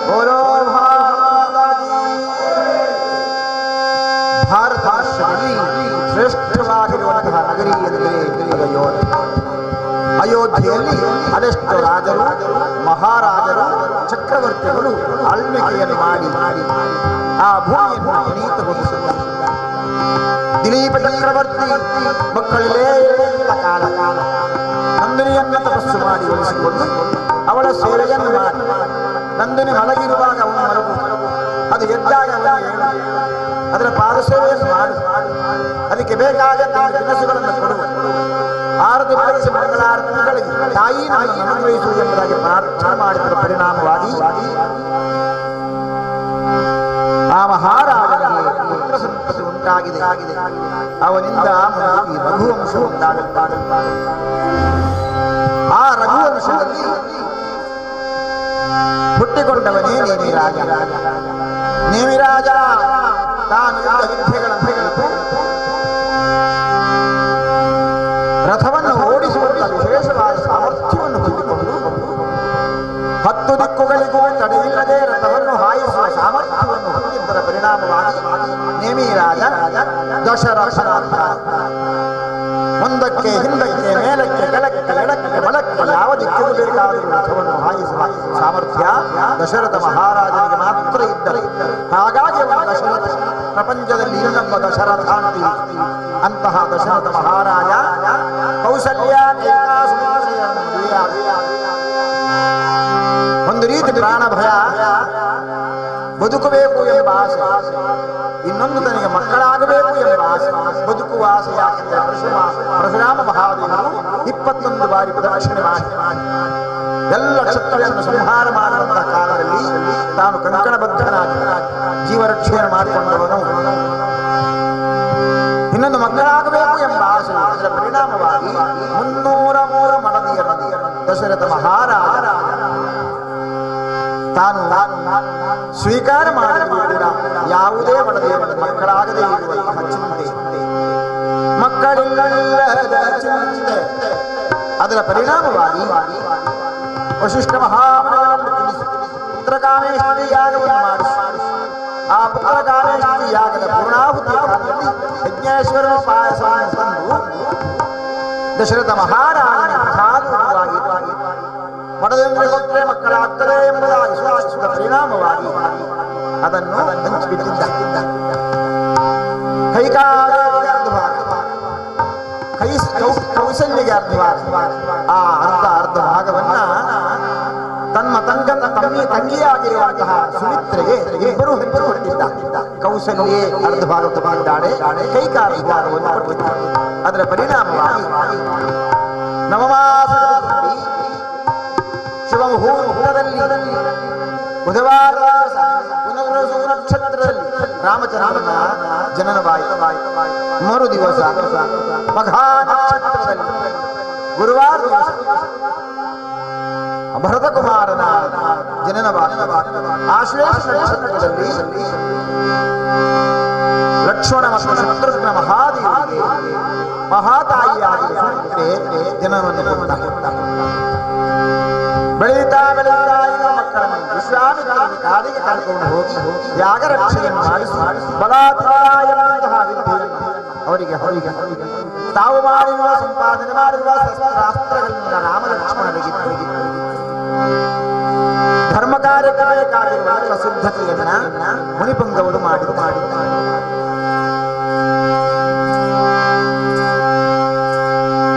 ಬೋಲೋ ಭಾರತ ದೇಶದಲ್ಲಿ ಶ್ರೇಷ್ಠವಾಗಿರುವಂತಹ ನಗರಿ ಎಂದರೆ ಅಯೋಧ್ಯೆ. ಅಯೋಧ್ಯೆಯಲ್ಲಿ ಅದೆಷ್ಟು ರಾಜರು, ಮಹಾರಾಜರು, ಚಕ್ರವರ್ತಿಗಳು ಆಳ್ವಿಕೆಯನ್ನು ಮಾಡಿ ಆ ಭೂಮಿಯನ್ನು ಪುನೀತಗೊಳಿಸುತ್ತಾರೆ. ದಿಲೀಪ ಚಕ್ರವರ್ತಿ ಮಕ್ಕಳಲ್ಲೇ ಕಾಲ ನಂದಿನಿಯನ್ನು ತಪಸ್ಸು ಮಾಡಿ ಒಲಿಸಿಕೊಂಡು ಅವಳ ಸೇವೆಯನ್ನು ಮಾಡಿ ನಂದಿನಿ ಮಲಗಿರುವಾಗ ಅವನು ಮಲಗು, ಅದು ಎದ್ದಾಗ ಅವನಿಗೆ ಅದರ ಪಾದ ಸೇವೆಯನ್ನು ಮಾಡು, ಅದಕ್ಕೆ ಬೇಕಾದ ದಿನಸುಗಳನ್ನು ಕೊಡುವ, ಆರತಿ ಬೆಳಗಿಸಿ ಮಂಗಳಾರತಿಗಳಿಗೆ ತಾಯಿ ನಮ್ಮನ್ನು ಅನುಗ್ರಹಿಸು ಎಂಬುದಾಗಿ ಪ್ರಾರ್ಥನೆ ಮಾಡಿದ ಪರಿಣಾಮವಾಗಿ ಆ ಮಹಾರಾಜನಿಗೆ ಪುತ್ರ ಸಂತತಿ ಉಂಟಾಗಿದೆ. ಅವನಿಂದ ಈ ರಘುವಂಶ ಉಂಟಾಗುತ್ತದೆ. ಆ ರಘುವಂಶದಲ್ಲಿ ಹುಟ್ಟಿಕೊಂಡವನೇ ನೇಮಿರಾಜ. ನೇಮಿರಾಜ ತಾನು ವಿದ್ಯೆಗಳನ್ನು ಕಲಿತು ರಥವನ್ನು ಓಡಿಸುವಂತ ವಿಶೇಷವಾದ ಸಾಮರ್ಥ್ಯವನ್ನು ಹೊಂದಿಕೊಂಡು 10 ದಿಕ್ಕುಗಳಿಗೂ ತಡೆಯಿಲ್ಲದೆ ರಥವನ್ನು ಹಾಯಿಸುವ ಸಾಮರ್ಥ್ಯವನ್ನು ಹೊಂದಿದ್ದರ ಪರಿಣಾಮವಾಗಿ ನೇಮಿರಾಜ ದಶರಥನಾದ. ಮುಂದಕ್ಕೆ ಹಿಂದಕ್ಕೆ ಮೇಲಕ್ಕೆ ಕೆಳಕ್ಕೆ ಎಡಕ್ಕೆ ಬಲಕ್ಕೆ ಯಾವ ದಿಕ್ಕಿಗೂ ಬೇಕಾದರೂ ರಥವನ್ನು ಹಾಯಿಸುವ ಸಾಮರ್ಥ್ಯ ದಶರಥ ಮಹಾರಾಜನಿಗೆ ಮಾತ್ರ ಇದ್ದರು. ಹಾಗಾಗಿ ಅವನು ದಶರಥ, ಪ್ರಪಂಚದಲ್ಲಿ ಇನ್ನೊಬ್ಬ ದಶರಥ ಅಂತಹ ದಶರಥ ಮಹಾರಾಜ ಕೌಸಲ್ಯ ಒಂದು ರೀತಿ ಪ್ರಾಣ ಭಯ, ಬದುಕಬೇಕು ಎಂಬ ಆಸೆ, ಇನ್ನೊಂದು ತನಗೆ ಮಕ್ಕಳಾಗಬೇಕು ಎಂಬ ಆಸೆ, ಬದುಕುವ ಆಸೆ. ಯಾಕೆಂದರೆ ಪರಶುರಾಮ ಮಹಾದೇವರು 21 ಬಾರಿ ಪ್ರದಕ್ಷಿಣೆ ಮಾಡಿ ಎಲ್ಲ ಕ್ಷತ್ರಿಯನ್ನು ಸಂಹಾರ ಮಾಡುವಂತಹ ಕಾಲದಲ್ಲಿ ತಾನು ಕಂಕಣಬದ್ಧನಾಗಿ ಜೀವರಕ್ಷಣೆ ಮಾಡಿಕೊಂಡವನು. ಇನ್ನೊಂದು ಮಕ್ಕಳಾಗಬೇಕು ಎಂಬ ಆಸೆ. ಅದರ ಪರಿಣಾಮವಾಗಿ 303 ಮಡದಿಯರನ್ನು ದಶರಥ ಮಹಾರಾಜ ತಾನು ಸ್ವೀಕಾರ ಮಾಡಿದರೂ ಕೂಡ ಯಾವುದೇ ಮಡದಿಯರನ್ನು ಮಕ್ಕಳಾಗದೇ ಇರುವಂತಹ ಚಿಂತೆ, ಮಕ್ಕಳಿಲ್ಲದ ಚಿಂತೆ. ಅದರ ಪರಿಣಾಮವಾಗಿ ವಶಿಷ್ಠ ಮಹಾಮನೆಗಳನ್ನು ತಿಳಿಸಿ ಪುತ್ರಕಾಮೇಷ್ಟಿ ಯಾಗವನ್ನು ಮಾಡಿಸಿ ಆ ಪುತ್ರಕಾಮೇಷ್ಟಿ ಯಾಗದ ಪೂರ್ಣಾಹುತಿಯ ಕಾಲದಲ್ಲಿ ಯಜ್ಞೇಶ್ವರನ ಪಾಯಸವನ್ನು ತಂದು ದಶರಥ ಮಹಾರಾಜನ ಸಾಧುವಾಗಿ ಮಡದಂದ್ರೆ ಕೊಟ್ಟರೆ ಮಕ್ಕಳಾಗ್ತದೆ ಎಂಬುದಾಗಿ ಸೂಚಿಸಿದ ಪರಿಣಾಮವಾಗಿ ಅದನ್ನು ಹಂಚಿಬಿಟ್ಟಿದ್ದ. ಕೈಕಾಲಿಗೆ ಅರ್ಧ ಭಾಗ, ಕೌಸಲ್ಯಗೆ ಅರ್ಧ ಭಾಗ. ಆ ಅರ್ಧ ಭಾಗವನ್ನ ತನ್ನ ತಂಗಿಯಾಗಿರುವಂತಹ ಸುಮಿತ್ರೆಗೆ ಇಬ್ಬರು ಹಂಚಿಕೊಟ್ಟಿದ್ದ. ಕೌಸಲ್ಯೇ ಅರ್ಧ ಭಾಗ ತಗೊಂಡಿದ್ದಾಳೆ, ಕೈಕಾಲ ಭಾಗವನ್ನು ಕೊಟ್ಟಿದ್ದಾಳೆ. ಅದರ ಪರಿಣಾಮವಾಗಿ ನವಮಾಸದಲ್ಲಿ ಶಿವಮುಹೂರ್ತದಲ್ಲಿ ಬುಧವಾರ ಪುನರ್ವಸು ನಕ್ಷತ್ರದಲ್ಲಿ ರಾಮಚಂದ್ರನ ಜನನವಾಯಿತು. ಮರು ದಿವಸ ಮಘಾ ನಕ್ಷತ್ರದಲ್ಲಿ ಗುರುವಾರ ದಿವಸ ಭರತಕುಮಾರನ ಜನನವಾಯಿತು. ಆಶ್ಲೇಷ ನಕ್ಷತ್ರದಲ್ಲಿ ಲಕ್ಷ್ಮಣ ಮತ್ತು ಶತ್ರುಘ್ನ ಮಹಾದೇವಿಗೆ ಮಹಾತಾಯಿಯಾಗಿ ಜನನವನ್ನು ಕೊಟ್ಟ. ಬೆಳೆಯುತ್ತಾ ಇರುವ ಮಕ್ಕಳನ್ನು ವಿಶ್ವಾಮಿತ್ರನಿಗೆ ಕಾಡಿಗೆ ಕರ್ಕೊಂಡು ಹೋಗಿ ಯಾಗರಕ್ಷೆಯನ್ನು ಮಾಡಿಸಿ ಬಲಾತ್ಕಾರ ಎಂಬಂತಹ ವಿದ್ಯೆಯನ್ನು ಅವರಿಗೆ ತಾವು ಮಾಡಿರುವ ಸಂಪಾದನೆ ಮಾಡಿರುವ ಶಸ್ತ್ರಾಸ್ತ್ರಗಳಿಂದ ರಾಮಲಕ್ಷ್ಮಣರಿಗೆ ಧರ್ಮ ಕಾರ್ಯಕ್ಕೆ ಬೇಕಾಗಿರುವ ಸಿದ್ಧತೆಯನ್ನ ಮುನಿಪುಂಗವರು ಮಾಡಿದ್ದಾರೆ.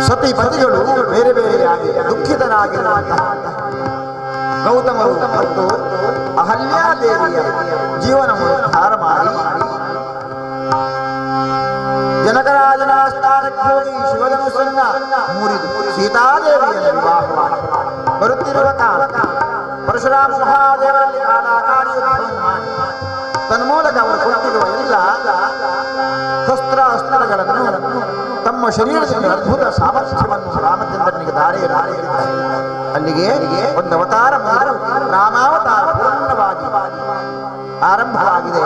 ಸತಿ ಪತಿಗಳು ಬೇರೆ ಬೇರೆಯಾಗಿ ದುಃಖಿತರಾಗಿರುವಂತಹ ಗೌತಮರು ಮತ್ತು ಅಹಲ್ಯಾದೇವಿಯ ಜೀವನವನ್ನು ಉದ್ಧಾರ ಮಾಡಿ ಜನಕರಾಜನ ಸ್ಥಾನಕ್ಕೆ ಹೋಗಿ ಶಿವಧನುಸ್ಸನ್ನ ಮುರಿದು ಸೀತಾದೇವಿಯನ್ನು ವಿವಾಹ ಮಾಡಿ ಬರುತ್ತಿರುವ ಕಾಲ ಪರಶುರಾಮ ಮಹಾದೇವರಲ್ಲಿ ಕಾಡಾಕಾಡಿ ಯುದ್ಧವನ್ನು ಮಾಡಿ ತನ್ಮೂಲಕ ಅವರು ಕೊಟ್ಟಿರುವ ಎಲ್ಲ ಅಸ್ತ್ರಗಳನ್ನು ತಮ್ಮ ಶರೀರದಲ್ಲಿ ಅದ್ಭುತ ಸಾಮರ್ಥ್ಯವನ್ನು ರಾಮಚಂದ್ರನಿಗೆ ದಾರಿಯಲ್ಲಿ ಅಲ್ಲಿಗೆ ಒಂದು ಅವತಾರ ರಾಮಾವತಾರ ಪೂರ್ಣವಾಗಿ ಆರಂಭವಾಗಿದೆ.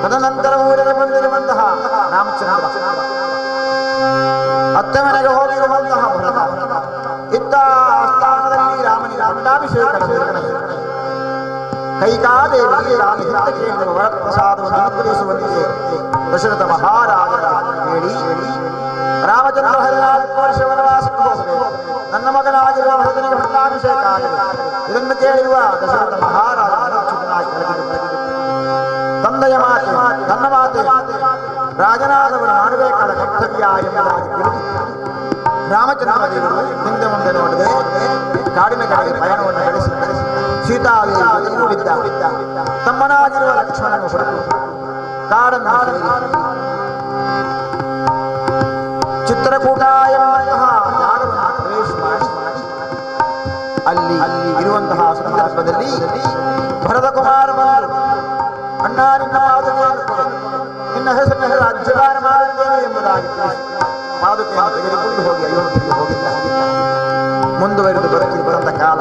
ತದನಂತರ ಊರಿಗೆ ಬಂದಿರುವಂತಹ ರಾಮಚಂದ್ರ, ಅತ್ತೆ ಮನೆಗೆ ಹೋಗಿರುವಂತಹ ಭರತ, ಇದ್ದ ಸ್ಥಾನದಲ್ಲಿ ರಾಮನಿಗೆ ಪಟ್ಟಾಭಿಷೇಕ ಕೈಕಾದೇವಿ ತಾನು ಹಿಂದೆ ಕೇಳಿರುವ ವರಪ್ರಸಾದವನ್ನು ಅನುಗ್ರಹಿಸುವಂತೆ ದಶರಥ ಮಹಾರಾಜ ಹೇಳಿ ರಾಮಚಂದ್ರ 14 ವರ್ಷ ವನವಾಸಕ್ಕೆ ಹೋಗಬೇಕು, ನನ್ನ ಮಗನಾಗಿರುವ ಭರತನಿಗೆ ಪಟ್ಟಾಭಿಷೇಕ ಆಗಬೇಕು. ಇದನ್ನು ಕೇಳಿರುವ ದಶರಥ ಮಹಾರಾಜ ಅನುಚಿತನಾಗಿ ಕಳೆದಿರುತ್ತಾರೆ. ತಂದೆಯ ಮಾತೆ ನನ್ನ ಮಾತೆ ರಾಜನಾದವರು ಮಾಡಬೇಕಾದ ಕರ್ತವ್ಯ ಎಂಬುದಾಗಿ ತಿಳಿದು ರಾಮಚಂದ್ರ ದೇವರು ಹಿಂದೆ ಮುಂದೆ ನೋಡದೆ ಕಾಡಿನ ಕಡೆಗೆ ಪಯಣವನ್ನು ನಡೆಸಿ ಸೀತಾದೇವಿಯೂ ಬಿದ್ದ ತಮ್ಮನಾಗಿರುವ ಲಕ್ಷ್ಮಣನು ಹೊರಟು ಕಾಡನ್ನು ಚಿತ್ರಕೂಟ ಎಂಬಂತಹ ಜಾಗವನ್ನು ಪ್ರವೇಶ ಮಾಡಿ ಅಲ್ಲಿ ಇರುವಂತಹ ಸಂದರ್ಭದಲ್ಲಿ ಭರತ ಕುಮಾರ ಅಣ್ಣ ನಿನ್ನ ಪಾದುಕೆಯನ್ನು ಕೊಡು, ನಿನ್ನ ಹೆಸರಿನ ರಾಜ್ಯಭಾರ ಮಾಡುತ್ತೇನೆ ಎಂಬುದಾಗಿ ಪಾದುಕೆಯನ್ನು ತೆಗೆದುಕೊಂಡು ಹೋಗಿ ಅಯೋಧ್ಯೆಗೆ ಹೋಗಿಲ್ಲ. ಮುಂದುವರೆದು ಬರುತ್ತಿದ್ದಂಥ ಕಾಲ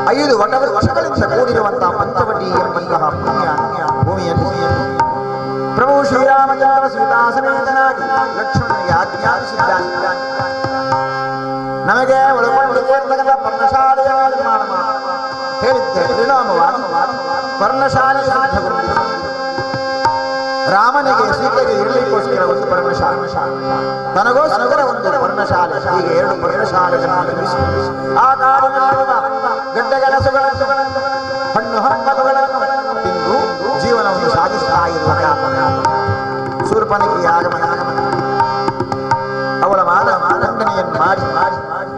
5 ವಟವೃಕ್ಷಗಳಿಂದ ಕೂಡಿರುವಂತಹ ಪಂಚವಟಿ ಎಂಬಂತಹ ಭೂಮಿಯಲ್ಲಿ ಪ್ರಭು ಶ್ರೀರಾಮಚಂದ್ರ ಸೀತಾ ಸಮೇತನಾಗಿ ಲಕ್ಷ್ಮಣನಿಗೆ ಆಜ್ಞಾಪಿಸಿದ್ದಾನೆ. ನಮಗೆ ಒಳಗೊಂಡಿರ್ತಕ್ಕಂಥ ಪರ್ಣಶಾಲೆಯ ನಿರ್ಮಾಣ ಹೇಳಿದ್ದೆ. ಪರಿಣಾಮವಾಗಿ ಪರ್ಣಶಾಲೆ ಸಿದ್ಧಗೊಂಡಿದೆ. ರಾಮನಿಗೆ ಸೀತೆಗೆ ಇರಲಿಕ್ಕೋಸ್ಕರ ಒಂದು ಪರ್ಣಶಾಲೆ, ತನಗೋಸ್ಕರ ಒಂದು ಪರ್ಣಶಾಲೆ, ಹೀಗೆ 2 ಪರ್ಣಶಾಲೆಗಳನ್ನು ನಿರ್ಮಿಸಿ ಆ ಕಾಡಿನಲ್ಲಿರುವ ಗಡ್ಡೆಗೆಲಸುಗಳನ್ನು ಹಣ್ಣು ಹಂಪಲುಗಳನ್ನು ತಿಂದು ಜೀವನವನ್ನು ಸಾಗಿಸ್ತಾ ಇರುವ ಶೂರ್ಪನಖಿಯ ಆಗಮನ ಅವಳ ಖಂಡನೆಯನ್ನು ಮಾಡಿ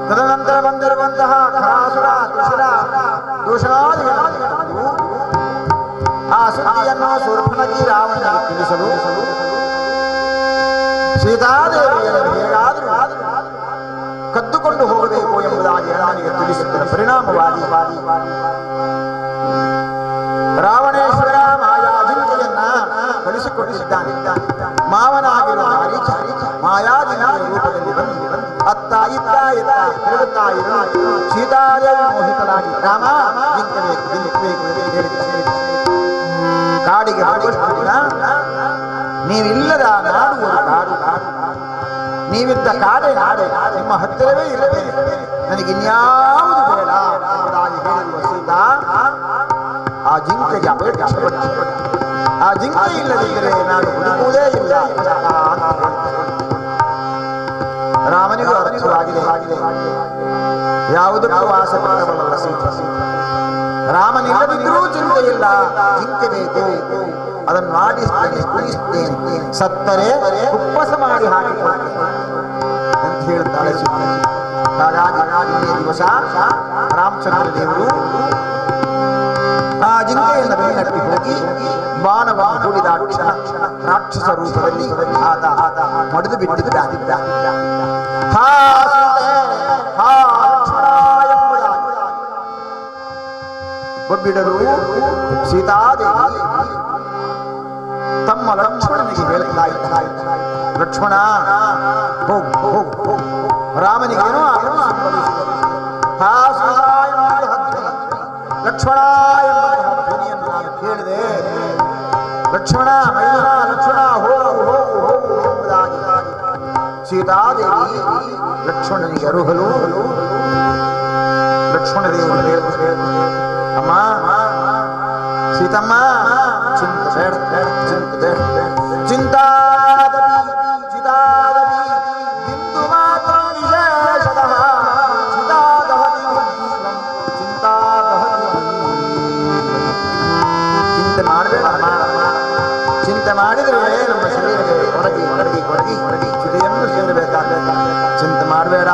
ತದನಂತರ ಬಂದಿರುವಂತಹ ಖರಾಸುರ ತುಷರ ದೂಷಣಾದಿಗಳನ್ನು ಆ ಸುದ್ದಿಯನ್ನು ಶೂರ್ಪನಖಿ ರಾವಣನಿಗೆ ತಿಳಿಸಲು ಸೀತಾದೇವಿಯನ್ನು ಹೇಗಾದರೂ ಕದ್ದುಕೊಂಡು ಹೋಗಬೇಕು ಎಂಬುದಾಗಿ ರಾವಣನಿಗೆ ತಿಳಿಸುತ್ತಿದ್ದ ಪರಿಣಾಮವಾಗಿ ರಾವಣೇಶ್ವರ ಮಾಯಾಜಿಂಕೆಯನ್ನ ಕಳಿಸಿಕೊಟ್ಟಿದ್ದಾನೆ. ಮಾವನಾಗಿರುವ ಮಾರೀಚ ಮಾಯಾಜಿಂಕೆಯ ರೂಪದಲ್ಲಿ ಬಂದು ಅತ್ತ ಇತ್ತ ಎತ್ತ ತಿರುಗುತ್ತಾ ಇರುವ ಸೀತಾದೇವಿ ಮೋಹಿತನಾಗಿ ರಾಮ ಜಿಂಕೆ ಬೇಕು ಎಂದು ಹೇಳಿದ್ದ. ಕಾಡಿಗೆ ಬರುವಷ್ಟಿಲ್ಲ, ನೀವಿಲ್ಲದ ನಾಡು ಒಂದು ಕಾಡು, ನೀವಿದ್ದ ಕಾಡೇ ನಾಡೆ, ನಿಮ್ಮ ಹತ್ತಿರವೇ ಇರವೇ ನನಗೆ ಇನ್ಯಾವುದು ಬೇಡ ಎಂಬುದಾಗಿ ಹೇಳಿರುವ ಸೀತಾ ಆ ಜಿಂಕೆಗೆ ಅಪೇಕ್ಷೆ. ಆ ಜಿಂಕೆ ಇಲ್ಲದಿದ್ದರೆ ನಾನು ಬದುಕುವುದೇ ಇಲ್ಲ. ರಾಮನಿಗೂ ಅರ್ಥವಾಗಿದೆ. ಯಾವುದಕ್ಕೂ ಆಸಕ್ತವಲ್ಲ ಸೀತಾ. ರಾಮನಿಲ್ಲದಿದ್ದರೂ ಚಿಂತೆ ಇಲ್ಲ, ಜಿಂಕೆ ಬೇಕು, ಅದನ್ನು ಮಾಡಿಸ್ತೇನೆ, ಕುಣಿಸ್ತೇನೆ, ಸತ್ತರೆ ಉಪವಾಸ ಮಾಡಿ ಹಾಕಿಕೊಳ್ತೇನೆ ಅಂತ ಹೇಳುತ್ತಾಳೆ ಸೀತೆ. ಹಾಗಾಗಿ ಇನ್ನೇ ದಿವಸ ರಾಮಚಂದ್ರ ದೇವರು ಆ ಜಿಂಕೆಯನ್ನು ಬೆನ್ನಟ್ಟಿ ಹೋಗಿ ಬಾಣವನ್ನು ಹೂಡಿದ ಕ್ಷಣ ರಾಕ್ಷಸ ರೂಪದಲ್ಲಿ ಆತ ಮಡಿದು ಬಿಟ್ಟಿದ್ದ. ಒಬ್ಬಿಡಲು ಸೀತಾದೇವಿ ತಮ್ಮ ಲಕ್ಷ್ಮಣನಿಗೆ ಹೇಳ್ತಾ ಇದ್ದಾರೆ, ಲಕ್ಷ್ಮಣ ಹೋಗು ಹೋಗು ಹೋಗು. ರಾಮನಿಗೇನೋ ಲಕ್ಷ್ಮಣ ಎಂಬ ಧ್ವನಿಯನ್ನು ನಾನು ಕೇಳಿದೆ. ಲಕ್ಷ್ಮಣ ಮೈದುನ ಲಕ್ಷ್ಮಣ ಹೋಗು ಹೋಗು ಹೋಗು ಎಂಬುದಾಗಿ ಸೀತಾದೇವಿ ಲಕ್ಷ್ಮಣನಿಗೆ ಅರುಹಲು ಲಕ್ಷ್ಮಣ ದೇವರು ಹೇಳ್ತಾರೆ, ಅಮ್ಮ ಸೀತಮ್ಮ ಚಿಂತ ಬೇಡ ಚಿಂತ ಬೇಡ ಚಿಂತಾದವಿ ಚಿತಾದವಿ ಬಿಂದು ಮಾತ್ರ ವಿಶೇಷತಃ ಚಿತಾದಹತಿ ಚಿಂತಾದಹತಿ. ಚಿಂತೆ ಮಾಡಬೇಡಮ್ಮ, ಚಿಂತೆ ಮಾಡಿದರೆ ನಮ್ಮ ಶರೀರಕ್ಕೆ ಕೊರಗಿ ಕೊರಗಿ ಕೊರಗಿ ಕೊರಗಿ ಚಿತೆಯನ್ನು ಸೇರಬೇಕಾಗಬೇಕು. ಚಿಂತೆ ಮಾಡಬೇಡ,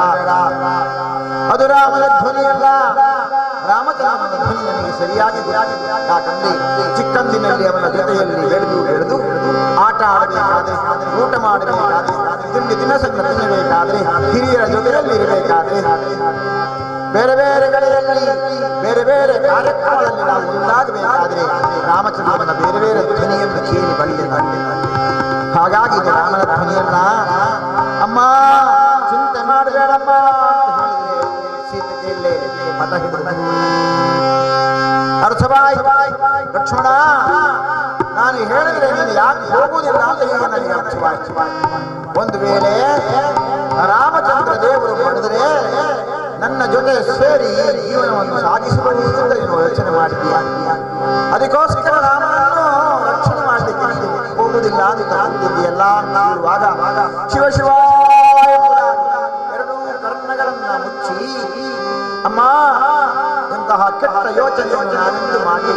ಅದು ರಾಮನ ಧ್ವನಿಯಲ್ಲ, ರಾಮಚಂದ್ರನ ಧ್ವನಿ ನನಗೆ ಸರಿಯಾಗಿ ಯಾಕಂದ್ರೆ ಚಿಕ್ಕಂದಿನಲ್ಲಿ ಅವನ ಜೊತೆಯಲ್ಲಿ ಬೆಳೆದು ಆಟ ಆಡಬೇಕಾದ್ರೆ, ಊಟ ಮಾಡಬೇಕಾದ್ರೆ, ತಿಂಡಿ ತಿನಸನ್ನು ತಿನ್ನಬೇಕಾದ್ರೆ, ಹಿರಿಯರ ಜೊತೆಯಲ್ಲಿ ಇರಬೇಕಾದ್ರೆ, ಬೇರೆ ಬೇರೆ ಕಡೆಯಲ್ಲಿ ಬೇರೆ ಬೇರೆ ಕಾರ್ಯಕ್ರಮದಲ್ಲಿ ನಾವು ಒಂದಾಗಬೇಕಾದ್ರೆ ರಾಮಚಂದ್ರನ ಬೇರೆ ಬೇರೆ ಧ್ವನಿಯನ್ನು ಕೇಳಿ ಬಳ್ಳಿ. ಹಾಗಾಗಿ ಇದು ರಾಮನ ಧ್ವನಿಯಲ್ಲ. ಅಮ್ಮ ಚಿಂತೆ ಮಾಡಬೇಡಮ್ಮ ಅಂತ ಹೇಳಿದ್ರೆ ಸೀತೆ ಕೇಳಲೇ ಮತ ಹಿಡಿದು ಅರ್ಥವಾಯ್ತು. ಲಕ್ಷ್ಮಣ ನಾನು ಹೇಳಿದ್ರೆ ನೀನು ಯಾಕೆ ಹೋಗುವುದಿಲ್ಲ ಅಂತ ಈಗ ನನಗೆ ಅರ್ಥವಾಯ್ತು. ಒಂದು ವೇಳೆ ರಾಮಚಂದ್ರ ದೇವರು ಮಾಡಿದರೆ ನನ್ನ ಜೊತೆ ಸೇರಿ ಜೀವನವನ್ನು ಸಾಗಿಸಬಹುದು ಅಂತ ನೀನು ಯೋಚನೆ ಮಾಡಿದ್ದೀಯ. ಅದಕ್ಕೋಸ್ಕರ ರಾಮನನ್ನು ರಕ್ಷಣೆ ಮಾಡಲಿಕ್ಕೆ ನೀನು ಹೋಗುವುದಿಲ್ಲ ಅಂತಿದೆಯಲ್ಲ ಇರುವಾಗ ಶಿವ ಶಿವ ಎರಡೂ ಕರ್ಣಗಳನ್ನ ಮುಚ್ಚಿ ಅಮ್ಮ ಇಂತಹ ಕೆಟ್ಟ ಯೋಚನೆಯನ್ನು ನಾನೆಂದು ಮಾಡಿ